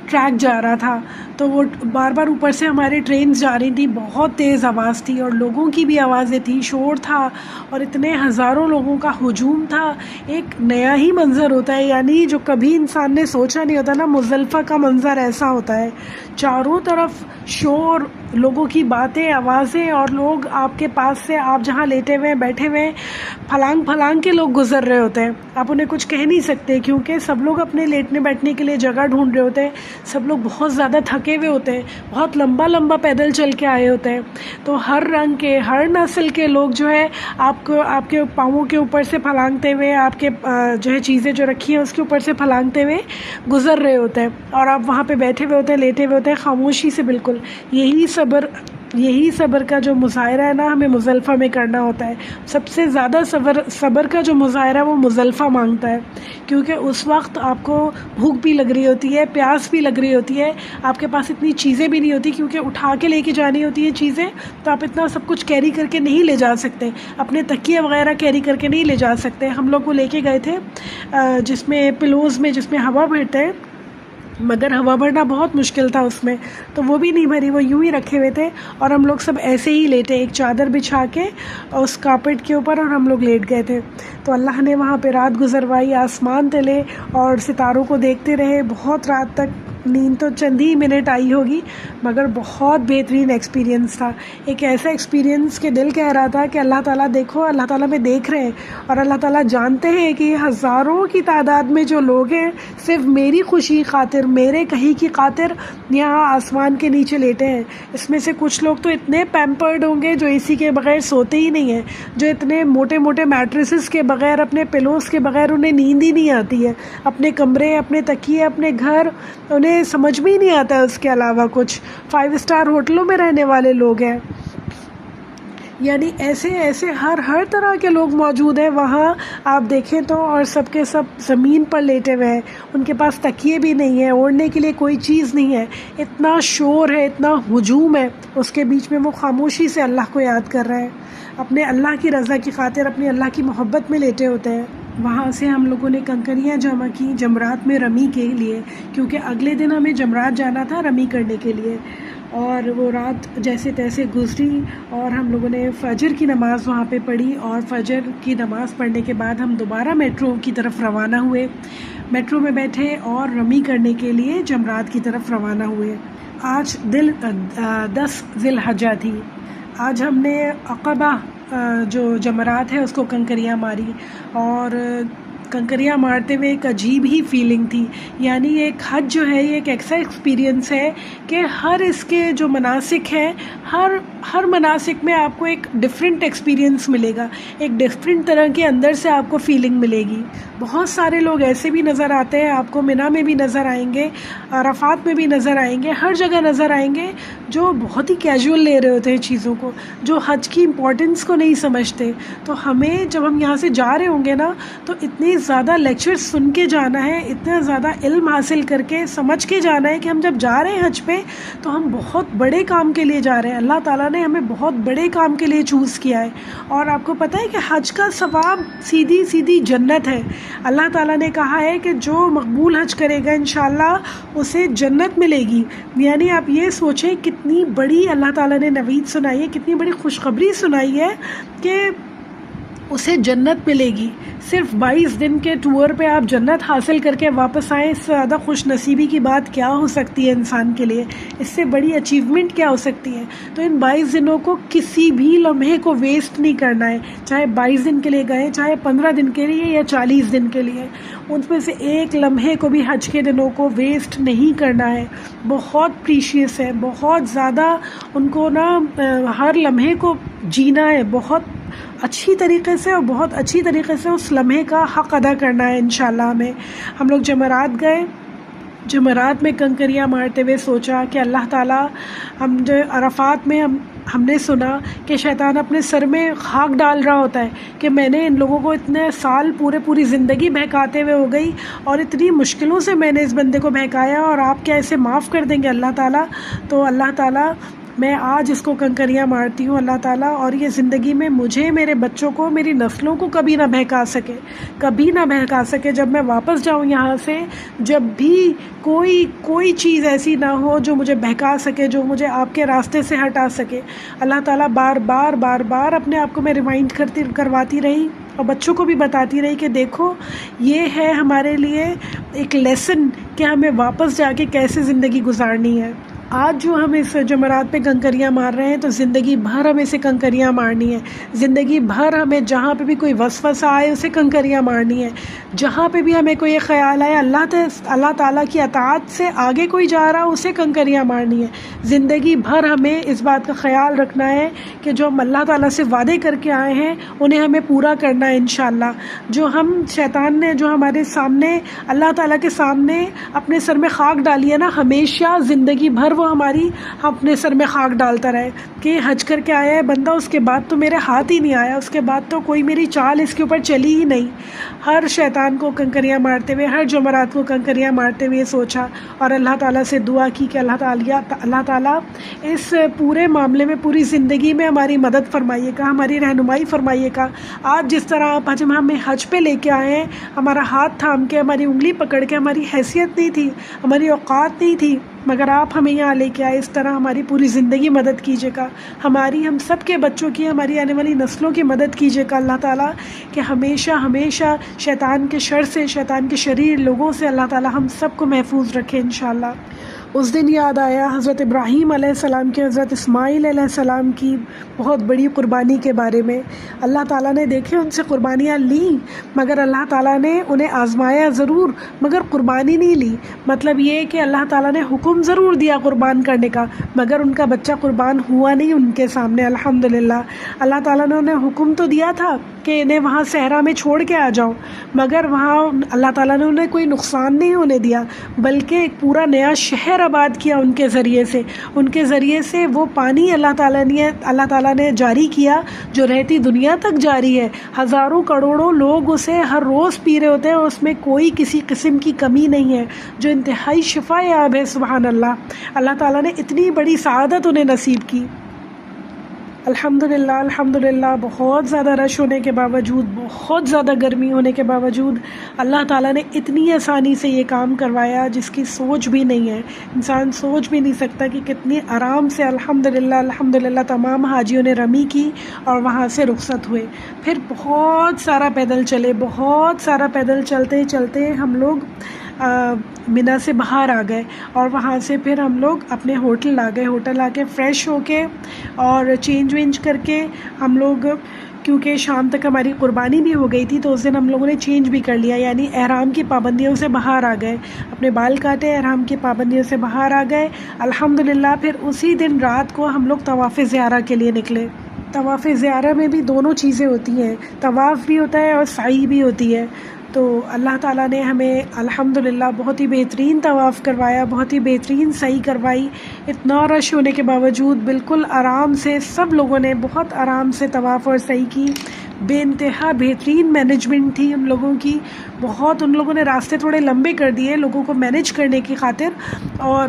ٹریک جا رہا تھا، تو وہ بار بار اوپر سے ہمارے ٹرینز جا رہی تھی، بہت تیز آواز تھی، اور لوگوں کی بھی آوازیں تھی، شور تھا، اور اتنے ہزاروں لوگوں کا ہجوم تھا. ایک نیا ہی منظر ہوتا ہے، یعنی جو کبھی انسان نے سوچا نہیں ہوتا نا. مزدلفہ کا منظر ایسا ہوتا ہے، چاروں طرف شور، لوگوں کی باتیں، آوازیں، اور لوگ آپ کے پاس سے، آپ جہاں لیٹے ہوئے بیٹھے ہوئے، پھلانگ پھلانگ کے لوگ گزر رہے ہوتے ہیں. آپ انہیں کچھ کہہ نہیں سکتے کیونکہ سب لوگ اپنے لیٹنے بیٹھنے کے لیے جگہ ڈھونڈ رہے ہوتے ہیں. سب لوگ بہت زیادہ تھکے ہوئے ہوتے ہیں، بہت لمبا لمبا پیدل چل کے آئے ہوتے ہیں. تو ہر رنگ کے، ہر نسل کے لوگ جو ہے آپ کے پاؤں کے اوپر سے پھلانگتے ہوئے، آپ کے جو ہے چیزیں جو رکھی ہیں اس کے اوپر سے پھلانگتے ہوئے گزر رہے ہوتے ہیں، اور آپ وہاں پہ بیٹھے ہوئے ہوتے ہیں، لیٹے ہوئے ہوتے ہیں خاموشی سے. بالکل یہی صبر کا جو مظاہرہ ہے نا، ہمیں مزدلفہ میں کرنا ہوتا ہے. سب سے زیادہ صبر کا جو مظاہرہ وہ مزدلفہ مانگتا ہے، کیونکہ اس وقت آپ کو بھوک بھی لگ رہی ہوتی ہے، پیاس بھی لگ رہی ہوتی ہے، آپ کے پاس اتنی چیزیں بھی نہیں ہوتی کیونکہ اٹھا کے لے کے جانی ہوتی ہیں چیزیں، تو آپ اتنا سب کچھ کیری کر کے نہیں لے جا سکتے، اپنے تکیے وغیرہ کیری کر کے نہیں لے جا سکتے. ہم لوگ وہ لے کے گئے تھے جس میں پلوز میں، جس میں ہوا بھرتے ہیں، مگر ہوا بھرنا بہت مشکل تھا اس میں، تو وہ بھی نہیں بھری، وہ یوں ہی رکھے ہوئے تھے، اور ہم لوگ سب ایسے ہی لیٹے، ایک چادر بچھا کے اس کارپیٹ کے اوپر، اور ہم لوگ لیٹ گئے تھے. تو اللہ نے وہاں پہ رات گزروائی، آسمان تلے اور ستاروں کو دیکھتے رہے بہت رات تک. نیند تو چند ہی منٹ آئی ہوگی، مگر بہت بہترین ایکسپیرینس تھا. ایک ایسا ایکسپیرینس کہ دل کہہ رہا تھا کہ اللہ تعالیٰ دیکھو، اللہ تعالیٰ میں دیکھ رہے ہیں، اور اللہ تعالیٰ جانتے ہیں کہ یہ ہزاروں کی تعداد میں جو لوگ ہیں صرف میری خوشی خاطر، میرے کہیں کی خاطر یہاں آسمان کے نیچے لیٹے ہیں. اس میں سے کچھ لوگ تو اتنے پیمپرڈ ہوں گے جو اسی کے بغیر سوتے ہی نہیں ہیں، جو اتنے موٹے موٹے میٹریسز کے بغیر، اپنے پلوز کے بغیر انہیں نیند ہی نہیں آتی ہے. اپنے کمرے، اپنے تکیے، اپنے گھر انہیں سمجھ میں ہی نہیں آتا ہے اس کے علاوہ کچھ. 5 اسٹار ہوٹلوں میں رہنے والے لوگ ہیں، یعنی ایسے ہر طرح کے لوگ موجود ہیں وہاں آپ دیکھیں تو. اور سب کے سب زمین پر لیٹے ہوئے ہیں، ان کے پاس تکیے بھی نہیں ہیں، اوڑھنے کے لیے کوئی چیز نہیں ہے. اتنا شور ہے، اتنا ہجوم ہے، اس کے بیچ میں وہ خاموشی سے اللہ کو یاد کر رہے ہیں، اپنے اللہ کی رضا کی خاطر، اپنی اللہ کی محبت میں لیٹے ہوتے ہیں. وہاں سے ہم لوگوں نے کنکریاں جمع کی جمرات میں رمی کے لیے، کیونکہ اگلے دن ہمیں جمرات جانا تھا رمی کرنے کے لیے. اور وہ رات جیسے تیسے گزری، اور ہم لوگوں نے فجر کی نماز وہاں پہ پڑھی، اور فجر کی نماز پڑھنے کے بعد ہم دوبارہ میٹرو کی طرف روانہ ہوئے. میٹرو میں بیٹھے اور رمی کرنے کے لیے جمرات کی طرف روانہ ہوئے. آج 10 ذی الحجہ تھی. آج ہم نے عقبہ جو جمرات ہے اس کو کنکریاں ماری، اور کنکریاں مارتے ہوئے ایک عجیب ہی فیلنگ تھی. یعنی ایک حج جو ہے یہ ایک ایسا ایکسپیرینس ہے کہ ہر اس کے جو مناسک ہیں، ہر مناسک میں آپ کو ایک ڈفرینٹ ایکسپیرینس ملے گا، ایک ڈفرینٹ طرح کے اندر سے آپ کو فیلنگ ملے گی. بہت سارے لوگ ایسے بھی نظر آتے ہیں، آپ کو منی میں بھی نظر آئیں گے، عرفات میں بھی نظر آئیں گے، ہر جگہ نظر آئیں گے، جو بہت ہی کیجول لے رہے ہوتے ہیں چیزوں کو، جو حج کی امپورٹنس کو نہیں سمجھتے. تو ہمیں جب ہم یہاں سے جا رہے ہوں گے نا، تو اتنی زیادہ لیکچر سن کے جانا ہے، اتنا زیادہ علم حاصل کر کے سمجھ کے جانا ہے کہ ہم جب جا رہے ہیں حج پہ تو ہم بہت بڑے کام کے لیے جا رہے ہیں. اللہ تعالیٰ نے ہمیں بہت بڑے کام کے لیے چوز کیا ہے. اور آپ کو پتہ ہے کہ حج کا ثواب سیدھی سیدھی جنت ہے. اللہ تعالیٰ نے کہا ہے کہ جو مقبول حج کرے گا انشاءاللہ اسے جنت ملے گی. یعنی آپ یہ سوچیں کتنی بڑی اللہ تعالیٰ نے نوید سنائی ہے، کتنی بڑی خوشخبری سنائی ہے کہ اسے جنت ملے گی. صرف 22 دن کے ٹور پہ آپ جنت حاصل کر کے واپس آئیں، اس سے زیادہ خوش نصیبی کی بات کیا ہو سکتی ہے انسان کے لیے؟ اس سے بڑی اچیومنٹ کیا ہو سکتی ہے؟ تو ان 22 دنوں کو کسی بھی لمحے کو ویسٹ نہیں کرنا ہے، چاہے 22 دن کے لیے گئے، چاہے 15 دن کے لیے یا 40 دن کے لیے. ان میں سے ایک لمحے کو بھی حج کے دنوں کو ویسٹ نہیں کرنا ہے. بہت پریشیس ہے، بہت زیادہ ان کو نا ہر لمحے کو جینا ہے، بہت اچھی طریقے سے اور بہت اچھی طریقے سے اس لمحے کا حق ادا کرنا ہے انشاءاللہ ہمیں. ہم لوگ جمرات گئے، جمرات میں کنکریاں مارتے ہوئے سوچا کہ اللہ تعالیٰ، ہم جو عرفات میں ہم نے سنا کہ شیطان اپنے سر میں خاک ڈال رہا ہوتا ہے کہ میں نے ان لوگوں کو اتنے سال پوری زندگی بہکاتے ہوئے ہو گئی اور اتنی مشکلوں سے میں نے اس بندے کو بہکایا، اور آپ کیا اسے معاف کر دیں گے اللہ تعالیٰ؟ تو اللہ تعالیٰ، میں آج اس کو کنکریاں مارتی ہوں اللہ تعالیٰ، اور یہ زندگی میں مجھے، میرے بچوں کو، میری نسلوں کو کبھی نہ بہکا سکے، کبھی نہ بہکا سکے. جب میں واپس جاؤں یہاں سے، جب بھی کوئی چیز ایسی نہ ہو جو مجھے بہکا سکے، جو مجھے آپ کے راستے سے ہٹا سکے. اللہ تعالیٰ بار بار اپنے آپ کو میں ریمائنڈ کرواتی رہی اور بچوں کو بھی بتاتی رہی کہ دیکھو، یہ ہے ہمارے لیے ایک لیسن کہ ہمیں واپس جا کے کیسے زندگی گزارنی ہے. آج جو ہم اس جمرات پہ کنکریاں مار رہے ہیں تو زندگی بھر ہمیں اسے کنکریاں مارنی ہے. زندگی بھر ہمیں جہاں پہ بھی کوئی وسوسہ آئے اسے کنکریاں مارنی ہے. جہاں پہ بھی ہمیں کوئی خیال آئے اللہ تعالیٰ کی اطاعت سے آگے کوئی جا رہا اسے کنکریاں مارنی ہے. زندگی بھر ہمیں اس بات کا خیال رکھنا ہے کہ جو ہم اللہ تعالیٰ سے وعدے کر کے آئے ہیں انہیں ہمیں پورا کرنا ہے انشاءاللہ. جو ہم شیطان نے جو ہمارے سامنے اللہ تعالیٰ کے سامنے اپنے سر میں خاک ڈالی ہے نا، ہمیشہ زندگی بھر وہ ہماری اپنے سر میں خاک ڈالتا رہے کہ حج کر کے آیا ہے بندہ، اس کے بعد تو میرے ہاتھ ہی نہیں آیا، اس کے بعد تو کوئی میری چال اس کے اوپر چلی ہی نہیں. ہر شیطان کو کنکریاں مارتے ہوئے، ہر جمعرات کو کنکریاں مارتے ہوئے سوچا اور اللہ تعالیٰ سے دعا کی کہ اللہ تعالیٰ اس پورے معاملے میں، پوری زندگی میں ہماری مدد فرمائیے گا، ہماری رہنمائی فرمائیے گا. آج جس طرح آپ ہمیں حج پہ لے کے آئے ہیں، ہمارا ہاتھ تھام کے، ہماری انگلی پکڑ کے، ہماری حیثیت نہیں تھی، ہماری اوقات نہیں تھی، مگر آپ ہمیں یہاں لے کے آئے. اس طرح ہماری پوری زندگی مدد کیجیے گا، ہماری، ہم سب کے بچوں کی، ہماری آنے والی نسلوں کی مدد کیجیے گا اللہ تعالیٰ، کہ ہمیشہ شیطان کے شر سے، شیطان کے شریر لوگوں سے اللہ تعالیٰ ہم سب کو محفوظ رکھے انشاءاللہ. اس دن یاد آیا حضرت ابراہیم علیہ السلام کے، حضرت اسماعیل علیہ السلام کی بہت بڑی قربانی کے بارے میں. اللہ تعالیٰ نے دیکھے ان سے قربانیاں لیں، مگر اللہ تعالیٰ نے انہیں آزمایا ضرور مگر قربانی نہیں لی. مطلب یہ کہ اللہ تعالیٰ نے حکم ضرور دیا قربان کرنے کا، مگر ان کا بچہ قربان ہوا نہیں ان کے سامنے. الحمدللہ اللہ تعالیٰ نے انہیں حکم تو دیا تھا کہ انہیں وہاں صحرا میں چھوڑ کے آ جاؤ، مگر وہاں اللہ تعالیٰ نے انہیں کوئی نقصان نہیں ہونے دیا، بلکہ ایک پورا نیا شہر آباد کیا ان کے ذریعے سے وہ پانی اللہ تعالیٰ نے جاری کیا جو رہتی دنیا تک جاری ہے. ہزاروں کروڑوں لوگ اسے ہر روز پی رہے ہوتے ہیں اور اس میں کوئی کسی قسم کی کمی نہیں ہے، جو انتہائی شفا یاب ہے. سبحان اللہ، اللہ تعالیٰ نے اتنی بڑی سعادت انہیں نصیب کی. الحمدللہ بہت زیادہ رش ہونے کے باوجود، بہت زیادہ گرمی ہونے کے باوجود اللہ تعالیٰ نے اتنی آسانی سے یہ کام کروایا جس کی سوچ بھی نہیں ہے. انسان سوچ بھی نہیں سکتا کہ کتنی آرام سے الحمدللہ تمام حاجیوں نے رمی کی اور وہاں سے رخصت ہوئے. پھر بہت سارا پیدل چلتے ہم لوگ منا سے باہر آ گئے اور وہاں سے پھر ہم لوگ اپنے ہوٹل آ کے فریش ہو کے اور چینج کر کے ہم لوگ، کیونکہ شام تک ہماری قربانی بھی ہو گئی تھی تو اس دن ہم لوگوں نے چینج بھی کر لیا، یعنی احرام کی پابندیوں سے باہر آ گئے، اپنے بال کاٹے، احرام کی پابندیوں سے باہر آ گئے الحمدللہ. پھر اسی دن رات کو ہم لوگ طواف زیارہ کے لیے نکلے. طواف زیارہ میں بھی دونوں چیزیں ہوتی ہیں، طواف بھی ہوتا ہے اور سعی بھی ہوتی ہے. تو اللہ تعالیٰ نے ہمیں الحمدللہ بہت ہی بہترین طواف کروایا، بہت ہی بہترین سعی کروائی. اتنا رش ہونے کے باوجود بالکل آرام سے سب لوگوں نے بہت آرام سے طواف اور سعی کی. بے انتہا بہترین مینجمنٹ تھی ان لوگوں کی. ان لوگوں نے راستے تھوڑے لمبے کر دیے لوگوں کو مینیج کرنے کی خاطر، اور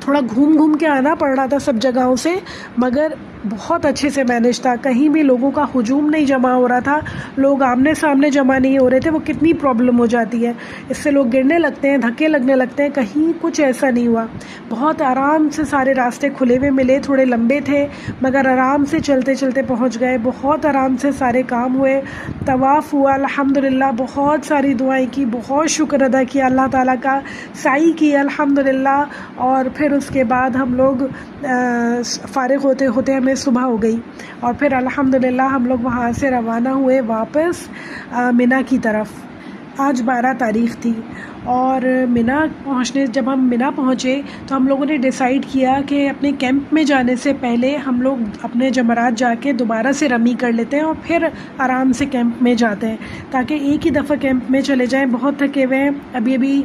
تھوڑا گھوم گھوم کے آنا پڑ رہا تھا سب جگہوں سے، مگر بہت اچھے سے مینیج تھا. کہیں بھی لوگوں کا ہجوم نہیں جمع ہو رہا تھا، لوگ آمنے سامنے جمع نہیں ہو رہے تھے. وہ کتنی پرابلم ہو جاتی ہے، اس سے لوگ گرنے لگتے ہیں، دھکے لگنے لگتے ہیں. کہیں کچھ ایسا نہیں ہوا. بہت آرام سے سارے راستے کھلے ہوئے ملے، تھوڑے لمبے تھے مگر آرام سے چلتے چلتے پہنچ گئے. بہت آرام سے سارے کام ہوئے، طواف ہوا الحمدللہ. بہت ساری دعائیں کی، بہت شکر ادا کیا اللہ تعالیٰ کا، سعی کی الحمدللہ. اور پھر اس کے بعد ہم لوگ فارغ ہوتے ہوتے ہمیں صبح ہو گئی، اور پھر الحمدللہ ہم لوگ وہاں سے روانہ ہوئے واپس منی کی طرف. آج 12 تاریخ تھی، اور جب ہم منی پہنچے تو ہم لوگوں نے ڈیسائیڈ کیا کہ اپنے کیمپ میں جانے سے پہلے ہم لوگ اپنے جمرات جا کے دوبارہ سے رمی کر لیتے ہیں، اور پھر آرام سے کیمپ میں جاتے ہیں، تاکہ ایک ہی دفعہ کیمپ میں چلے جائیں. بہت تھکے ہوئے ہیں، ابھی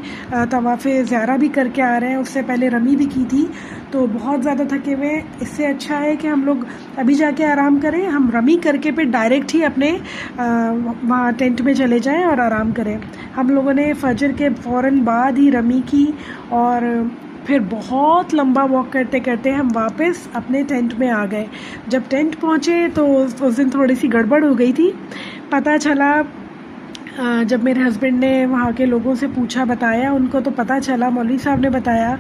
طواف زیارہ بھی کر کے آ رہے ہیں، اس سے پہلے رمی بھی کی تھی، تو بہت زیادہ تھکے ہوئے ہیں. اس سے اچھا ہے کہ ہم لوگ ابھی جا کے آرام کریں، ہم رمی کر کے پھر ڈائریکٹ ہی اپنے وہاں ٹینٹ میں چلے جائیں اور آرام کریں. ہم لوگوں نے فجر کے فوراً بعد ہی رمی کی، اور پھر بہت لمبا واک کرتے کرتے ہم واپس اپنے ٹینٹ میں آ گئے. جب ٹینٹ پہنچے تو اس دن تھوڑی سی گڑبڑ ہو گئی تھی. پتہ چلا جب میرے ہسبینڈ نے وہاں کے لوگوں سے پوچھا، بتایا ان کو، تو پتہ چلا مولوی صاحب نے بتایا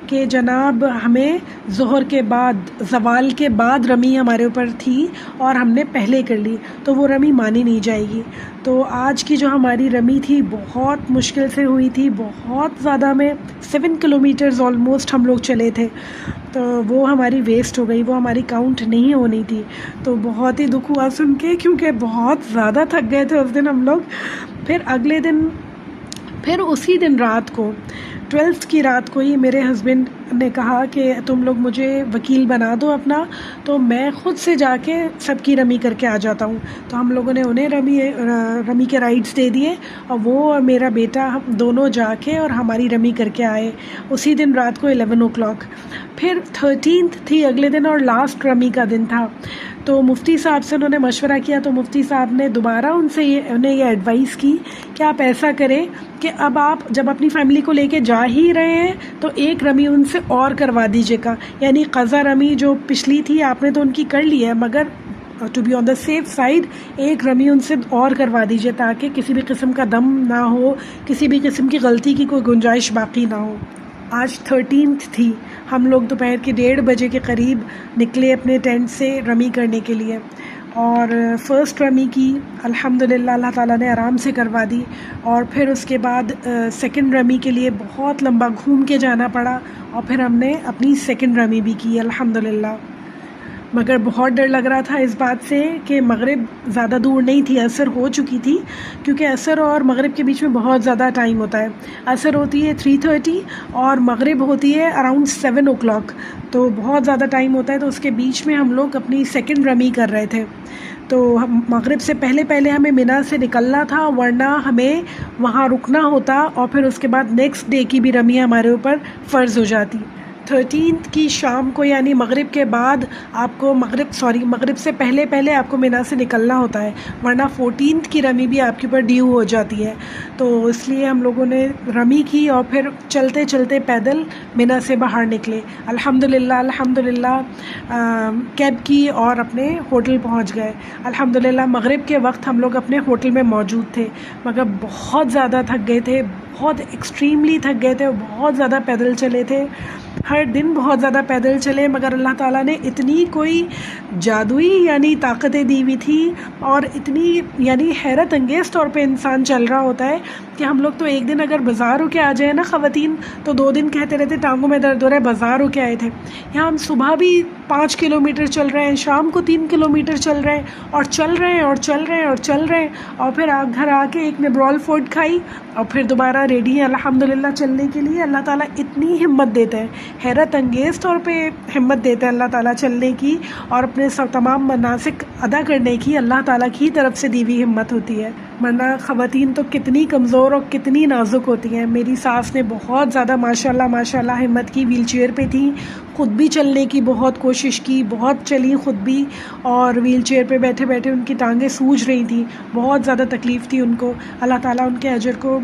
کہ جناب ہمیں ظہر کے بعد، زوال کے بعد رمی ہمارے اوپر تھی اور ہم نے پہلے کر لی، تو وہ رمی مانی نہیں جائے گی. تو آج کی جو ہماری رمی تھی بہت مشکل سے ہوئی تھی، بہت زیادہ. میں 7 کلومیٹرز آلموسٹ ہم لوگ چلے تھے، تو وہ ہماری ویسٹ ہو گئی، وہ ہماری کاؤنٹ نہیں ہونی تھی. تو بہت ہی دکھ ہوا سن کے، کیونکہ بہت زیادہ تھک گئے تھے اس دن ہم لوگ. پھر اگلے دن، پھر اسی دن رات کو 12 کی رات کو ہی میرے ہسبینڈ نے کہا کہ تم لوگ مجھے وکیل بنا دو اپنا، تو میں خود سے جا کے سب کی رمی کر کے آ جاتا ہوں. تو ہم لوگوں نے انہیں رمی کے رائٹس دے دیے، اور وہ اور میرا بیٹا ہم دونوں جا کے اور ہماری رمی کر کے آئے اسی دن رات کو 11 o'clock. پھر 13th تھی اگلے دن، اور لاسٹ رمی کا دن تھا. تو مفتی صاحب سے انہوں نے مشورہ کیا، تو مفتی صاحب نے دوبارہ انہیں یہ ایڈوائس کی کہ آپ ایسا کریں کہ اب آپ جب اپنی فیملی کو لے کے جا ہی رہے ہیں تو ایک رمی ان سے اور کروا دیجیے گا. یعنی قضا رمی جو پچھلی تھی آپ نے تو ان کی کر لی ہے، مگر to be on the safe side ایک رمی ان سے اور کروا دیجیے، تاکہ کسی بھی قسم کا دم نہ ہو، کسی بھی قسم کی غلطی کی کوئی گنجائش باقی نہ ہو. آج 13th تھی. ہم لوگ دوپہر کے 1:30 بجے کے قریب نکلے اپنے ٹینٹ سے رمی کرنے کے لیے، اور فرسٹ رمی کی الحمدللہ اللہ تعالیٰ نے آرام سے کروا دی. اور پھر اس کے بعد سیکنڈ رمی کے لیے بہت لمبا گھوم کے جانا پڑا، اور پھر ہم نے اپنی سیکنڈ رمی بھی کی الحمدللہ. مگر بہت ڈر لگ رہا تھا اس بات سے کہ مغرب زیادہ دور نہیں تھی، عصر ہو چکی تھی، کیونکہ عصر اور مغرب کے بیچ میں بہت زیادہ ٹائم ہوتا ہے. عصر ہوتی ہے 3:30 اور مغرب ہوتی ہے اراؤنڈ 7 o'clock، تو بہت زیادہ ٹائم ہوتا ہے. تو اس کے بیچ میں ہم لوگ اپنی سیکنڈ رمی کر رہے تھے. تو مغرب سے پہلے ہمیں منی سے نکلنا تھا، ورنہ ہمیں وہاں رکنا ہوتا، اور پھر اس کے بعد نیکسٹ ڈے کی بھی رمی ہمارے اوپر فرض ہو جاتی. 13th کی شام کو، یعنی مغرب کے بعد آپ کو مغرب سے پہلے آپ کو منی سے نکلنا ہوتا ہے، ورنہ 14th کی رمی بھی آپ کے اوپر ڈیو ہو جاتی ہے. تو اس لیے ہم لوگوں نے رمی کی، اور پھر چلتے چلتے پیدل منی سے باہر نکلے الحمدللہ کیب کی، اور اپنے ہوٹل پہنچ گئے الحمدللہ. مغرب کے وقت ہم لوگ اپنے ہوٹل میں موجود تھے، مگر بہت زیادہ تھک گئے تھے، بہت ایکسٹریملی تھک گئے تھے، بہت زیادہ پیدل چلے تھے. ہر دن بہت زیادہ پیدل چلے، مگر اللہ تعالیٰ نے اتنی کوئی جادوئی یعنی طاقتیں دی ہوئی تھی، اور اتنی یعنی حیرت انگیز طور پہ انسان چل رہا ہوتا ہے کہ ہم لوگ تو ایک دن اگر بازار ہو کے آ جائیں نا خواتین، تو 2 دن کہتے رہتے ٹانگوں میں درد ہو رہا ہے، بازار ہو کے آئے تھے. یہاں ہم صبح بھی 5 کلومیٹر چل رہے ہیں، شام کو 3 کلومیٹر چل رہے ہیں، اور چل رہے ہیں، اور پھر گھر آ کے ایک نبرول فوڈ کھائی، اور پھر دوبارہ ریڈی ہیں الحمدللہ چلنے کے لیے. اللہ تعالیٰ اتنی ہمت دیتے ہیں، حیرت انگیز طور پہ ہمت دیتے ہیں اللہ تعالیٰ چلنے کی، اور اپنے تمام مناسک ادا کرنے کی اللہ تعالیٰ کی طرف سے دی ہوئی ہمت ہوتی ہے. ورنہ خواتین تو کتنی کمزور اور کتنی نازک ہوتی ہیں. میری ساس نے بہت زیادہ ماشاء اللہ ہمت کی، ویل چیئر پہ تھیں، خود بھی چلنے کی بہت کوشش کی، بہت چلی خود بھی، اور ویل چیئر پہ بیٹھے بیٹھے ان کی ٹانگیں سوج رہی تھیں، بہت زیادہ تکلیف تھی ان کو. اللہ تعالیٰ ان کے اجر کو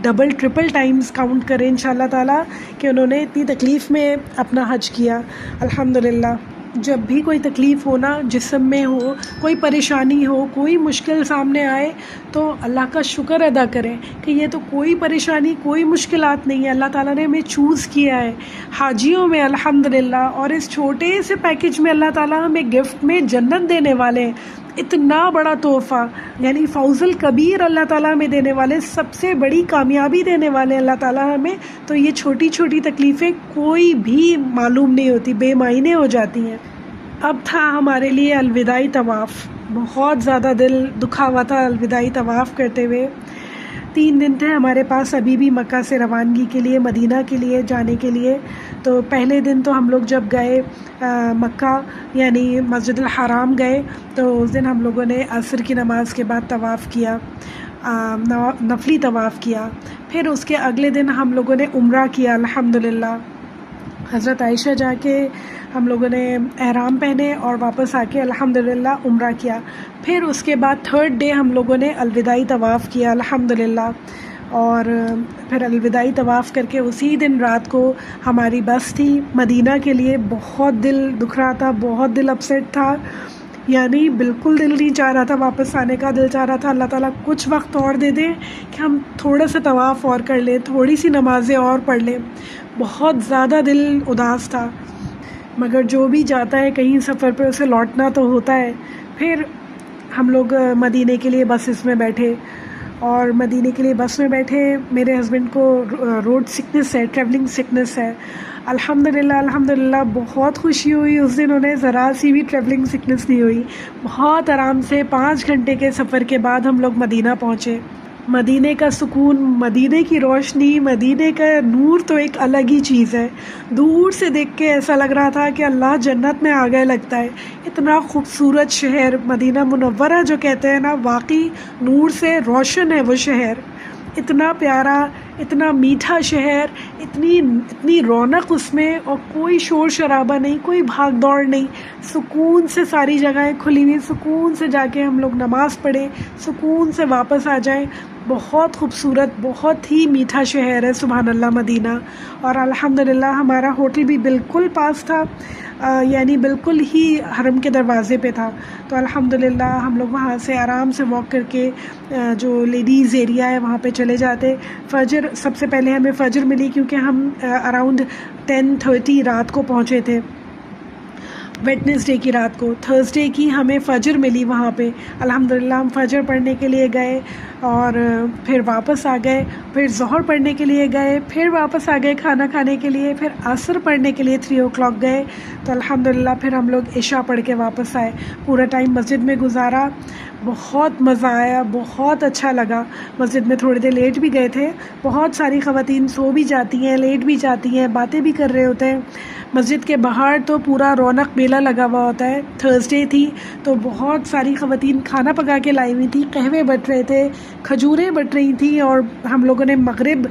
ڈبل ٹرپل ٹائمز کاؤنٹ کرے انشاءاللہ تعالیٰ کہ انہوں نے اتنی تکلیف میں اپنا حج کیا. الحمدللہ. جب بھی کوئی تکلیف ہو نا، جسم میں ہو، کوئی پریشانی ہو، کوئی مشکل سامنے آئے، تو اللہ کا شکر ادا کریں کہ یہ تو کوئی پریشانی، کوئی مشکلات نہیں ہے، اللہ تعالیٰ نے ہمیں چوز کیا ہے حاجیوں میں الحمدللہ. اور اس چھوٹے سے پیکج میں اللہ تعالیٰ ہمیں گفٹ میں جنت دینے والے ہیں. اتنا بڑا تحفہ، یعنی فوز الکبیر اللہ تعالیٰ ہمیں دینے والے، سب سے بڑی کامیابی دینے والے اللہ تعالیٰ ہمیں. تو یہ چھوٹی چھوٹی تکلیفیں کوئی بھی معلوم نہیں ہوتی، بے معنی ہو جاتی ہیں. اب تھا ہمارے لیے الوداعی طواف. بہت زیادہ دل دکھا ہوا تھا الوداعی طواف کرتے ہوئے. 3 دن تھے ہمارے پاس ابھی بھی مکہ سے روانگی کے لیے، مدینہ کے لیے جانے کے لیے. تو پہلے دن تو ہم لوگ جب گئے مکہ یعنی مسجد الحرام گئے، تو اس دن ہم لوگوں نے عصر کی نماز کے بعد طواف کیا، نفلی طواف کیا. پھر اس کے اگلے دن ہم لوگوں نے عمرہ کیا الحمدللہ. حضرت عائشہ جا کے ہم لوگوں نے احرام پہنے اور واپس آ کے الحمدللہ عمرہ کیا. پھر اس کے بعد 3rd ڈے ہم لوگوں نے الوداعی طواف کیا الحمدللہ. اور پھر الوداعی طواف کر کے اسی دن رات کو ہماری بس تھی مدینہ کے لیے. بہت دل دکھ رہا تھا، بہت دل اپسیٹ تھا، یعنی بالکل دل نہیں چاہ رہا تھا واپس آنے کا. دل چاہ رہا تھا اللہ تعالیٰ کچھ وقت اور دے دیں کہ ہم تھوڑا سا طواف اور کر لیں، تھوڑی سی نمازیں اور پڑھ لیں. بہت زیادہ دل اداس تھا، مگر جو بھی جاتا ہے کہیں سفر پہ اسے لوٹنا تو ہوتا ہے. پھر ہم لوگ مدینے کے لیے بسز میں بیٹھے، اور مدینے کے لیے بس میں بیٹھے. میرے ہسبینڈ کو روڈ سکنس ہے، ٹریولنگ سکنس ہے. الحمدللہ بہت خوشی ہوئی اس دن، انہیں ذرا سی بھی ٹریولنگ سکنس نہیں ہوئی. بہت آرام سے 5 گھنٹے کے سفر کے بعد ہم لوگ مدینہ پہنچے. مدینے کا سکون، مدینے کی روشنی، مدینے کا نور تو ایک الگ ہی چیز ہے. دور سے دیکھ کے ایسا لگ رہا تھا کہ اللہ جنت میں آ گئے لگتا ہے. اتنا خوبصورت شہر مدینہ منورہ جو کہتے ہیں نا، واقعی نور سے روشن ہے وہ شہر. اتنا پیارا، اتنا میٹھا شہر، اتنی رونق اس میں، اور کوئی شور شرابہ نہیں، کوئی بھاگ دوڑ نہیں. سکون سے ساری جگہیں کھلی ہوئی، سکون سے جا کے ہم لوگ نماز پڑھیں، سکون سے واپس آ جائیں. بہت خوبصورت، بہت ہی میٹھا شہر ہے سبحان اللہ مدینہ. اور الحمدللہ ہمارا ہوٹل بھی بالکل پاس تھا، یعنی بالکل ہی حرم کے دروازے پہ تھا. تو الحمدللہ ہم لوگ وہاں سے آرام سے واک کر کے جو لیڈیز ایریا ہے وہاں پہ چلے جاتے. فجر سب سے پہلے ہمیں فجر ملی، کیونکہ ہم اراؤنڈ 10:30 رات کو پہنچے تھے، ویڈنسڈے کی رات کو. تھرسڈے کی ہمیں فجر ملی وہاں پہ. الحمدللہ ہم فجر پڑھنے کے لیے گئے اور پھر واپس آ گئے. پھر ظہر پڑھنے کے لیے گئے، پھر واپس آ گئے کھانا کھانے کے لیے. پھر عصر پڑھنے کے لیے 3 o'clock گئے. تو الحمدللہ پھر ہم لوگ عشاء پڑھ کے واپس آئے. پورا ٹائم مسجد میں گزارا، بہت مزہ آیا، بہت اچھا لگا. مسجد میں تھوڑی دیر لیٹ بھی گئے تھے. بہت ساری خواتین سو بھی جاتی ہیں، لیٹ بھی جاتی ہیں، باتیں بھی کر رہے ہوتے ہیں. مسجد کے باہر تو پورا رونق میلہ لگا ہوا ہوتا ہے. تھرسڈے تھی تو بہت ساری خواتین کھانا پکا کے لائی ہوئی تھی، قہوے بٹ رہے تھے، کھجوریں بٹ رہی تھیں. اور ہم لوگوں نے مغرب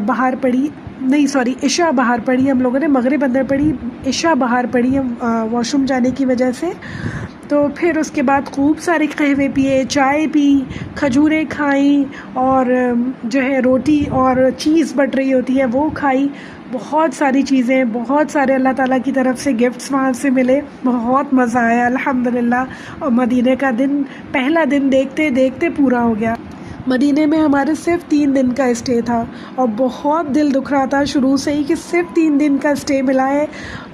باہر پڑھی، نہیں سوری عشاء باہر پڑھی. ہم لوگوں نے مغرب اندر پڑھی، عشاء باہر پڑھی واش روم جانے کی وجہ سے. تو پھر اس کے بعد خوب سارے قہوے پیے، چائے پی، کھجوریں کھائیں، اور جو ہے روٹی اور چیز بٹ رہی ہوتی ہے وہ کھائی. بہت ساری چیزیں، بہت سارے اللہ تعالیٰ کی طرف سے گفٹس وہاں سے ملے. بہت مزہ آیا الحمدللہ. اور مدینے کا دن، پہلا دن دیکھتے دیکھتے پورا ہو گیا. مدینے میں ہمارے صرف 3 دن کا اسٹے تھا، اور بہت دل دکھ رہا تھا شروع سے ہی کہ صرف 3 دن کا اسٹے ملا ہے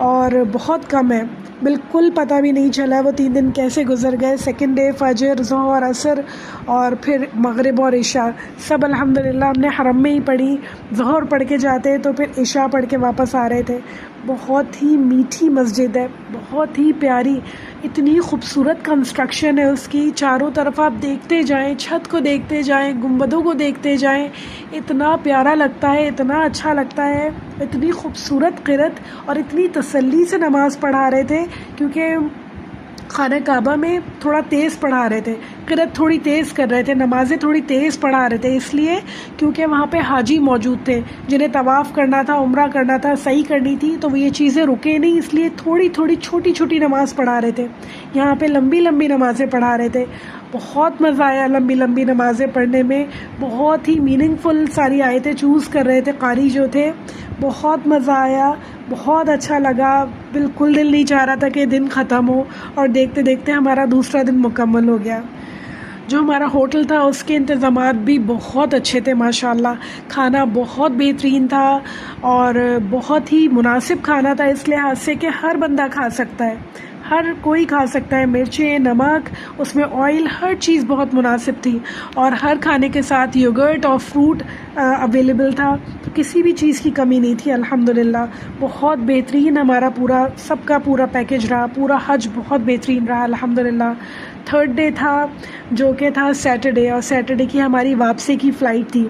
اور بہت کم ہے. بالکل پتہ بھی نہیں چلا وہ 3 دن کیسے گزر گئے. سیکنڈ ڈے فجر، ظہر، عصر اور پھر مغرب اور عشاء سب الحمدللہ ہم نے حرم میں ہی پڑھی. ظہر پڑھ کے جاتے تو پھر عشاء پڑھ کے واپس آ رہے تھے. بہت ہی میٹھی مسجد ہے، بہت ہی پیاری. اتنی خوبصورت کنسٹرکشن ہے اس کی، چاروں طرف آپ دیکھتے جائیں، چھت کو دیکھتے جائیں، گنبدوں کو دیکھتے جائیں. اتنا پیارا لگتا ہے، اتنا اچھا لگتا ہے. اتنی خوبصورت قرت اور اتنی تسلی سے نماز پڑھا رہے تھے، کیونکہ خانہ کعبہ میں تھوڑا تیز پڑھا رہے تھے، قرأت تھوڑی تیز کر رہے تھے، نمازیں تھوڑی تیز پڑھا رہے تھے، اس لیے کیونکہ وہاں پہ حاجی موجود تھے جنہیں طواف کرنا تھا، عمرہ کرنا تھا، صحیح کرنی تھی، تو وہ یہ چیزیں رکے نہیں، اس لیے تھوڑی تھوڑی چھوٹی چھوٹی نماز پڑھا رہے تھے. یہاں پہ لمبی لمبی نمازیں پڑھا رہے تھے. بہت مزہ آیا لمبی لمبی نمازیں پڑھنے میں، بہت ہی میننگ فل ساری آیتیں چوز کر رہے تھے قاری جو تھے. بہت مزہ آیا، بہت اچھا لگا. بالکل دل نہیں چاہ رہا تھا کہ دن ختم ہو، اور دیکھتے دیکھتے ہمارا دوسرا دن مکمل ہو گیا. جو ہمارا ہوٹل تھا اس کے انتظامات بھی بہت اچھے تھے ماشاءاللہ. کھانا بہت بہترین تھا اور بہت ہی مناسب کھانا تھا، اس لحاظ سے کہ ہر بندہ کھا سکتا ہے، ہر کوئی کھا سکتا ہے. مرچیں، نمک، اس میں آئل، ہر چیز بہت مناسب تھی، اور ہر کھانے کے ساتھ یوگرٹ اور فروٹ اویلیبل تھا. تو کسی بھی چیز کی کمی نہیں تھی الحمدللہ. بہت بہترین ہمارا پورا سب کا پورا پیکج رہا. پورا حج بہت بہترین رہا الحمدللہ. تھرڈ ڈے تھا جو کہ تھا سیٹرڈے، اور سیٹرڈے کی ہماری واپسی کی فلائٹ تھی.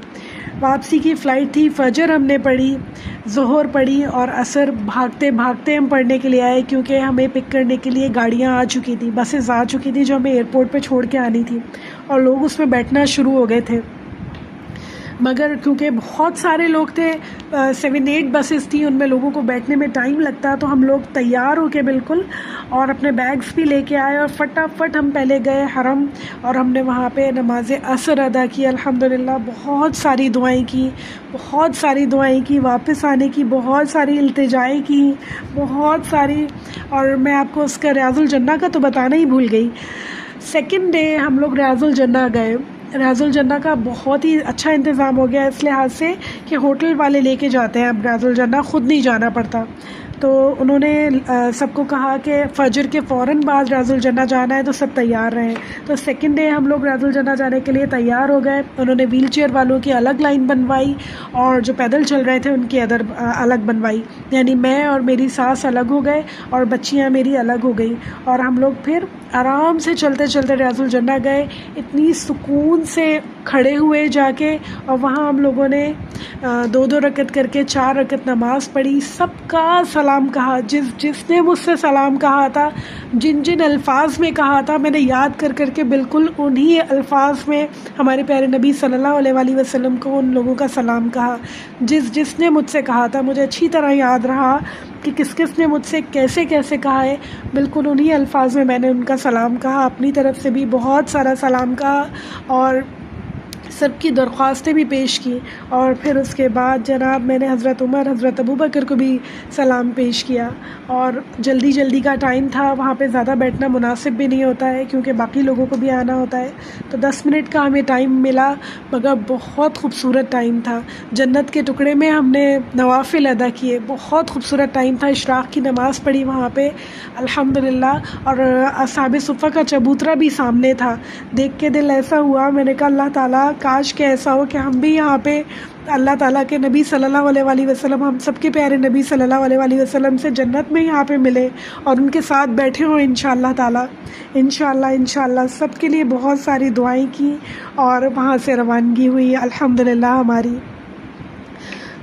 واپسی کی فلائٹ تھی. فجر ہم نے پڑھی، ظہر پڑھی، اور عصر بھاگتے بھاگتے ہم پڑھنے کے لیے آئے، کیونکہ ہمیں پک کرنے کے لیے گاڑیاں آ چکی تھیں، بسیں آ چکی تھیں جو ہمیں ایئرپورٹ پہ چھوڑ کے آنی تھی، اور لوگ اس میں بیٹھنا شروع ہو گئے تھے. مگر کیونکہ بہت سارے لوگ تھے، 7-8 بسز تھیں، ان میں لوگوں کو بیٹھنے میں ٹائم لگتا، تو ہم لوگ تیار ہو کے بالکل، اور اپنے بیگز بھی لے کے آئے، اور فٹافٹ ہم پہلے گئے حرم، اور ہم نے وہاں پہ نماز عصر ادا کی الحمدللہ. بہت ساری دعائیں کی، بہت ساری دعائیں کی، واپس آنے کی بہت ساری التجائیں کی، بہت ساری. اور میں آپ کو اس کا ریاض الجنہ کا تو بتانا ہی بھول گئی. سیکنڈ ڈے ہم لوگ ریاض الجنہ گئے. ریاض الجنہ کا بہت ہی اچھا انتظام ہو گیا اس لحاظ سے کہ ہوٹل والے لے کے جاتے ہیں، اب ریاض الجنہ خود نہیں جانا پڑتا. تو انہوں نے سب کو کہا کہ فجر کے فوراً بعد ریاض الجنہ جانا ہے، تو سب تیار رہیں. تو سیکنڈ ڈے ہم لوگ ریاض الجنہ جانے کے لیے تیار ہو گئے. انہوں نے ویل چیئر والوں کی الگ لائن بنوائی، اور جو پیدل چل رہے تھے ان کی الگ بنوائی. یعنی میں اور میری ساس الگ ہو گئے، اور بچیاں میری الگ ہو گئی، اور ہم لوگ پھر آرام سے چلتے چلتے ریاض الجنہ گئے. اتنی سکون سے کھڑے ہوئے جا کے، اور وہاں ہم لوگوں نے 2 رکعت کر کے 4 رکعت نماز پڑھی. سب کا سلام کہا، جس نے مجھ سے سلام کہا تھا، جن الفاظ میں کہا تھا، میں نے یاد کر کے بالکل انہی الفاظ میں ہمارے پیارے نبی صلی اللہ علیہ وآلہ وسلم کو ان لوگوں کا سلام کہا. جس نے مجھ سے کہا تھا، مجھے اچھی طرح یاد رہا کہ کس نے مجھ سے کیسے کہا ہے. بالکل انہی الفاظ میں میں نے ان کا سلام کہا. اپنی طرف سے بھی بہت سارا سلام کہا، اور سب کی درخواستیں بھی پیش کی. اور پھر اس کے بعد جناب میں نے حضرت عمر، حضرت ابوبکر کو بھی سلام پیش کیا. اور جلدی کا ٹائم تھا، وہاں پہ زیادہ بیٹھنا مناسب بھی نہیں ہوتا ہے کیونکہ باقی لوگوں کو بھی آنا ہوتا ہے. تو 10 منٹ کا ہمیں ٹائم ملا، مگر بہت خوبصورت ٹائم تھا. جنت کے ٹکڑے میں ہم نے نوافل ادا کیے. بہت خوبصورت ٹائم تھا. اشراق کی نماز پڑھی وہاں پہ الحمدللہ. اور اصحاب صفہ کا چبوترا بھی سامنے تھا. دیکھ کے دل ایسا ہوا، میں نے کہا اللہ تعالیٰ کاش کہ ایسا ہو کہ ہم بھی یہاں پہ اللہ تعالیٰ کے نبی صلی اللہ علیہ وآلہ وسلم، ہم سب کے پیارے نبی صلی اللہ علیہ وآلہ وسلم سے جنت میں یہاں پہ ملے، اور ان کے ساتھ بیٹھے ہوں انشاءاللہ تعالیٰ. انشاءاللہ سب کے لیے بہت ساری دعائیں کی، اور وہاں سے روانگی ہوئی الحمدللہ ہماری.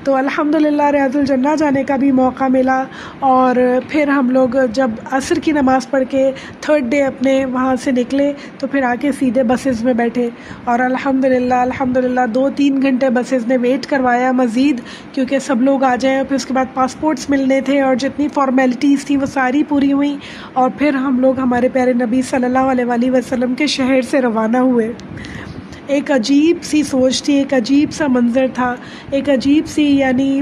تو الحمدللہ ریاض الجنہ جانے کا بھی موقع ملا. اور پھر ہم لوگ جب عصر کی نماز پڑھ کے تھرڈ ڈے اپنے وہاں سے نکلے، تو پھر آ کے سیدھے بسز میں بیٹھے، اور الحمدللہ 2-3 گھنٹے بسز نے ویٹ کروایا مزید، کیونکہ سب لوگ آ جائیں. پھر اس کے بعد پاسپورٹس ملنے تھے، اور جتنی فارمیلٹیز تھیں وہ ساری پوری ہوئیں، اور پھر ہم لوگ ہمارے پیارے نبی صلی اللہ علیہ وآلہ وسلم کے شہر سے روانہ ہوئے. ایک عجیب سی سوچ تھی، ایک عجیب سا منظر تھا، ایک عجیب سی یعنی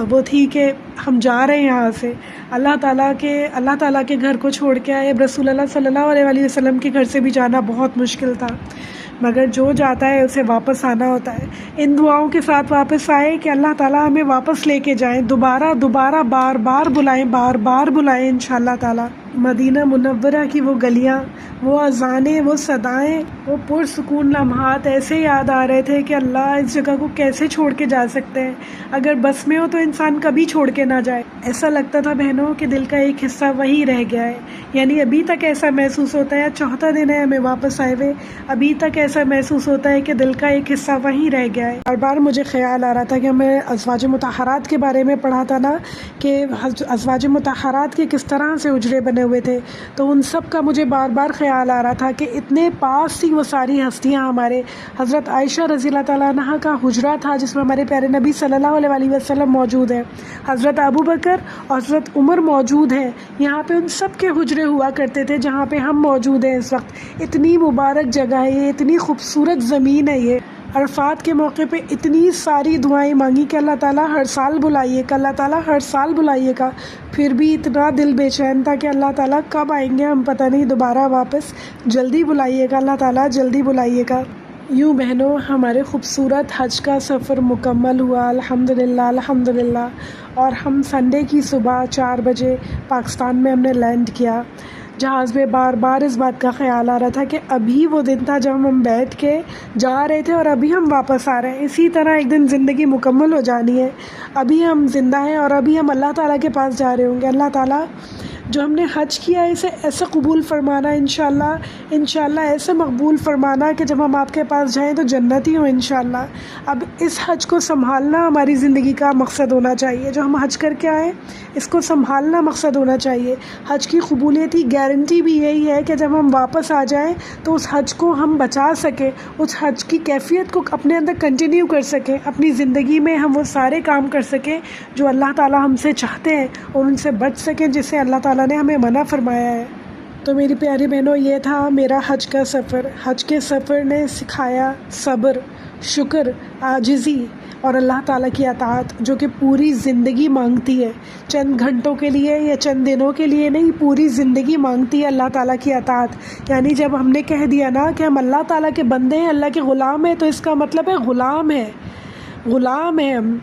وہ تھی کہ ہم جا رہے ہیں یہاں سے اللہ تعالیٰ کے گھر کو چھوڑ کے آئے. رسول اللہ صلی اللہ علیہ وآلہ وسلم کے گھر سے بھی جانا بہت مشکل تھا، مگر جو جاتا ہے اسے واپس آنا ہوتا ہے. ان دعاؤں کے ساتھ واپس آئے کہ اللہ تعالیٰ ہمیں واپس لے کے جائیں، دوبارہ بار بار بلائیں انشاءاللہ تعالیٰ. مدینہ منورہ کی وہ گلیاں، وہ اذانیں، وہ صدائیں، وہ پرسکون لمحات ایسے یاد آ رہے تھے کہ اللہ اس جگہ کو کیسے چھوڑ کے جا سکتے ہیں. اگر بس میں ہو تو انسان کبھی چھوڑ کے نہ جائے. ایسا لگتا تھا بہنوں کہ دل کا ایک حصہ وہی رہ گیا ہے. یعنی ابھی تک ایسا محسوس ہوتا ہے، چوتھا دن ہے ہمیں واپس آئے ہوئے، ابھی تک ایسا محسوس ہوتا ہے کہ دل کا ایک حصہ وہیں رہ گیا ہے. بار بار مجھے خیال آ رہا تھا کہ ہمیں ازواج مطہرات کے بارے میں پڑھا تھا نا، کہ ازواج مطہرات کے کس طرح سے حجرے بنے بنے ہوئے تھے، تو ان سب کا مجھے بار بار خیال آ رہا تھا کہ اتنے پاس تھی وہ ساری ہستیاں ہمارے۔ حضرت عائشہ رضی اللہ تعالیٰ عنہا کا حجرہ تھا جس میں ہمارے پیارے نبی صلی اللہ علیہ وسلم موجود ہیں، حضرت ابو بکر اور حضرت عمر موجود ہیں، یہاں پہ ان سب کے حجرے ہوا کرتے تھے جہاں پہ ہم موجود ہیں اس وقت۔ اتنی مبارک جگہ ہے یہ، اتنی خوبصورت زمین ہے یہ۔ عرفات کے موقع پہ اتنی ساری دعائیں مانگی کہ اللہ تعالیٰ ہر سال بلائیے گا، اللہ تعالیٰ ہر سال بلائیے گا، پھر بھی اتنا دل بے چین تھا کہ اللہ تعالیٰ کب آئیں گے ہم پتہ نہیں دوبارہ واپس، جلدی بلائیے گا اللہ تعالیٰ، جلدی بلائیے گا۔ یوں بہنوں ہمارے خوبصورت حج کا سفر مکمل ہوا الحمدللہ الحمدللہ، اور ہم سنڈے کی صبح 4 بجے پاکستان میں ہم نے لینڈ کیا۔ جہاز میں بار بار اس بات کا خیال آ رہا تھا کہ ابھی وہ دن تھا جب ہم بیٹھ کے جا رہے تھے اور ابھی ہم واپس آ رہے ہیں، اسی طرح ایک دن زندگی مکمل ہو جانی ہے، ابھی ہم زندہ ہیں اور ابھی ہم اللہ تعالیٰ کے پاس جا رہے ہوں گے۔ اللہ تعالیٰ جو ہم نے حج کیا ہے اسے ایسے قبول فرمانا انشاءاللہ ایسے مقبول فرمانا کہ جب ہم آپ کے پاس جائیں تو جنتی ہوں انشاءاللہ۔ اب اس حج کو سنبھالنا ہماری زندگی کا مقصد ہونا چاہیے، جو ہم حج کر کے آئیں اس کو سنبھالنا مقصد ہونا چاہیے۔ حج کی قبولیت کی گارنٹی بھی یہی ہے کہ جب ہم واپس آ جائیں تو اس حج کو ہم بچا سکیں، اس حج کی کیفیت کو اپنے اندر کنٹینیو کر سکیں، اپنی زندگی میں ہم وہ سارے کام کر سکیں جو اللہ تعالیٰ ہم سے چاہتے ہیں اور ان سے بچ سکیں جس سے اللہ تعالیٰ نے ہمیں منع فرمایا ہے۔ تو میری پیاری بہنوں یہ تھا میرا حج کا سفر۔ حج کے سفر نے سکھایا صبر، شکر، عاجزی اور اللہ تعالیٰ کی اطاعت، جو کہ پوری زندگی مانگتی ہے، چند گھنٹوں کے لیے یا چند دنوں کے لیے نہیں، پوری زندگی مانگتی ہے اللہ تعالیٰ کی اطاعت۔ یعنی جب ہم نے کہہ دیا نا کہ ہم اللہ تعالیٰ کے بندے ہیں، اللہ کے غلام ہیں، تو اس کا مطلب ہے غلام ہیں ہم،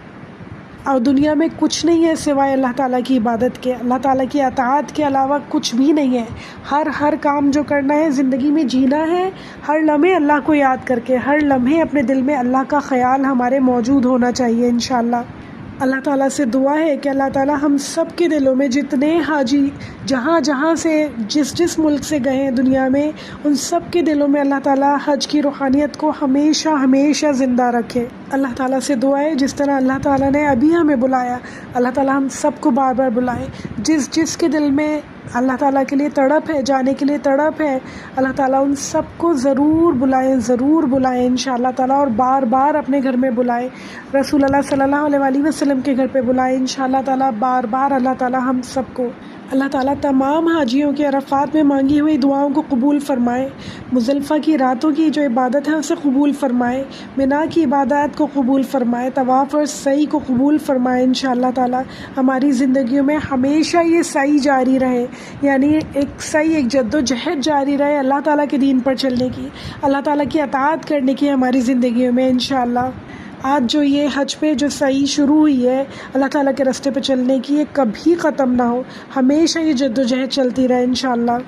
اور دنیا میں کچھ نہیں ہے سوائے اللہ تعالیٰ کی عبادت کے، اللہ تعالیٰ کی اطاعت کے علاوہ کچھ بھی نہیں ہے۔ ہر کام جو کرنا ہے زندگی میں جینا ہے، ہر لمحے اللہ کو یاد کر کے، ہر لمحے اپنے دل میں اللہ کا خیال ہمارے موجود ہونا چاہیے انشاءاللہ۔ اللہ تعالیٰ سے دعا ہے کہ اللہ تعالیٰ ہم سب کے دلوں میں، جتنے حاجی جہاں سے جس ملک سے گئے ہیں دنیا میں، ان سب کے دلوں میں اللہ تعالیٰ حج کی روحانیت کو ہمیشہ زندہ رکھے۔ اللہ تعالیٰ سے دعا ہے جس طرح اللہ تعالیٰ نے ابھی ہمیں بلایا، اللہ تعالیٰ ہم سب کو بار بار بلائے۔ جس کے دل میں اللہ تعالیٰ کے لیے تڑپ ہے، جانے کے لیے تڑپ ہے، اللہ تعالیٰ ان سب کو ضرور بلائیں انشاءاللہ تعالیٰ، اور بار بار اپنے گھر میں بلائے، رسول اللہ صلی اللہ علیہ وسلم کے گھر پہ بلائے انشاءاللہ تعالیٰ، بار بار اللہ تعالیٰ ہم سب کو۔ اللہ تعالیٰ تمام حاجیوں کے عرفات میں مانگی ہوئی دعاؤں کو قبول فرمائے، مزدلفہ کی راتوں کی جو عبادت ہے اسے قبول فرمائے، منا کی عبادات کو قبول فرمائے، طواف اور سعی کو قبول فرمائے انشاءاللہ تعالیٰ۔ ہماری زندگیوں میں ہمیشہ یہ سعی جاری رہے، یعنی ایک جد و جہد جاری رہے اللہ تعالیٰ کے دین پر چلنے کی، اللہ تعالیٰ کی اطاعت کرنے کی ہماری زندگیوں میں انشاءاللہ۔ آج جو یہ حج پہ جو سعی شروع ہوئی ہے اللہ تعالیٰ کے راستے پہ چلنے کی، یہ کبھی ختم نہ ہو، ہمیشہ یہ جد و جہد چلتی رہے انشاءاللہ۔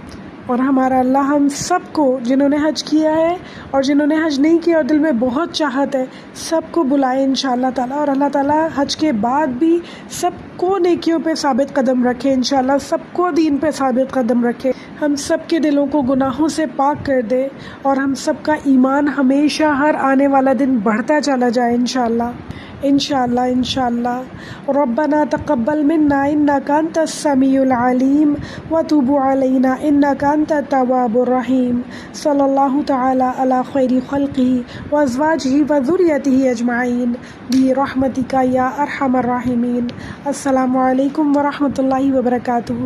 اور ہمارا اللہ ہم سب کو، جنہوں نے حج کیا ہے اور جنہوں نے حج نہیں کیا اور دل میں بہت چاہت ہے، سب کو بلائے انشاءاللہ تعالیٰ، اور اللہ تعالیٰ حج کے بعد بھی سب کو نیکیوں پہ ثابت قدم رکھے انشاءاللہ، سب کو دین پہ ثابت قدم رکھے، ہم سب کے دلوں کو گناہوں سے پاک کر دے، اور ہم سب کا ایمان ہمیشہ ہر آنے والا دن بڑھتا چلا جائے انشاءاللہ۔ ربنا تقبل منا انك انت السميع العليم وتب علينا انك انت التواب الرحيم، صلى الله تعالى على خير خلقه وازواجه وذريته اجمعين برحمتك يا ارحم الراحمين۔ السلام علیکم ورحمۃ اللہ وبرکاتہ۔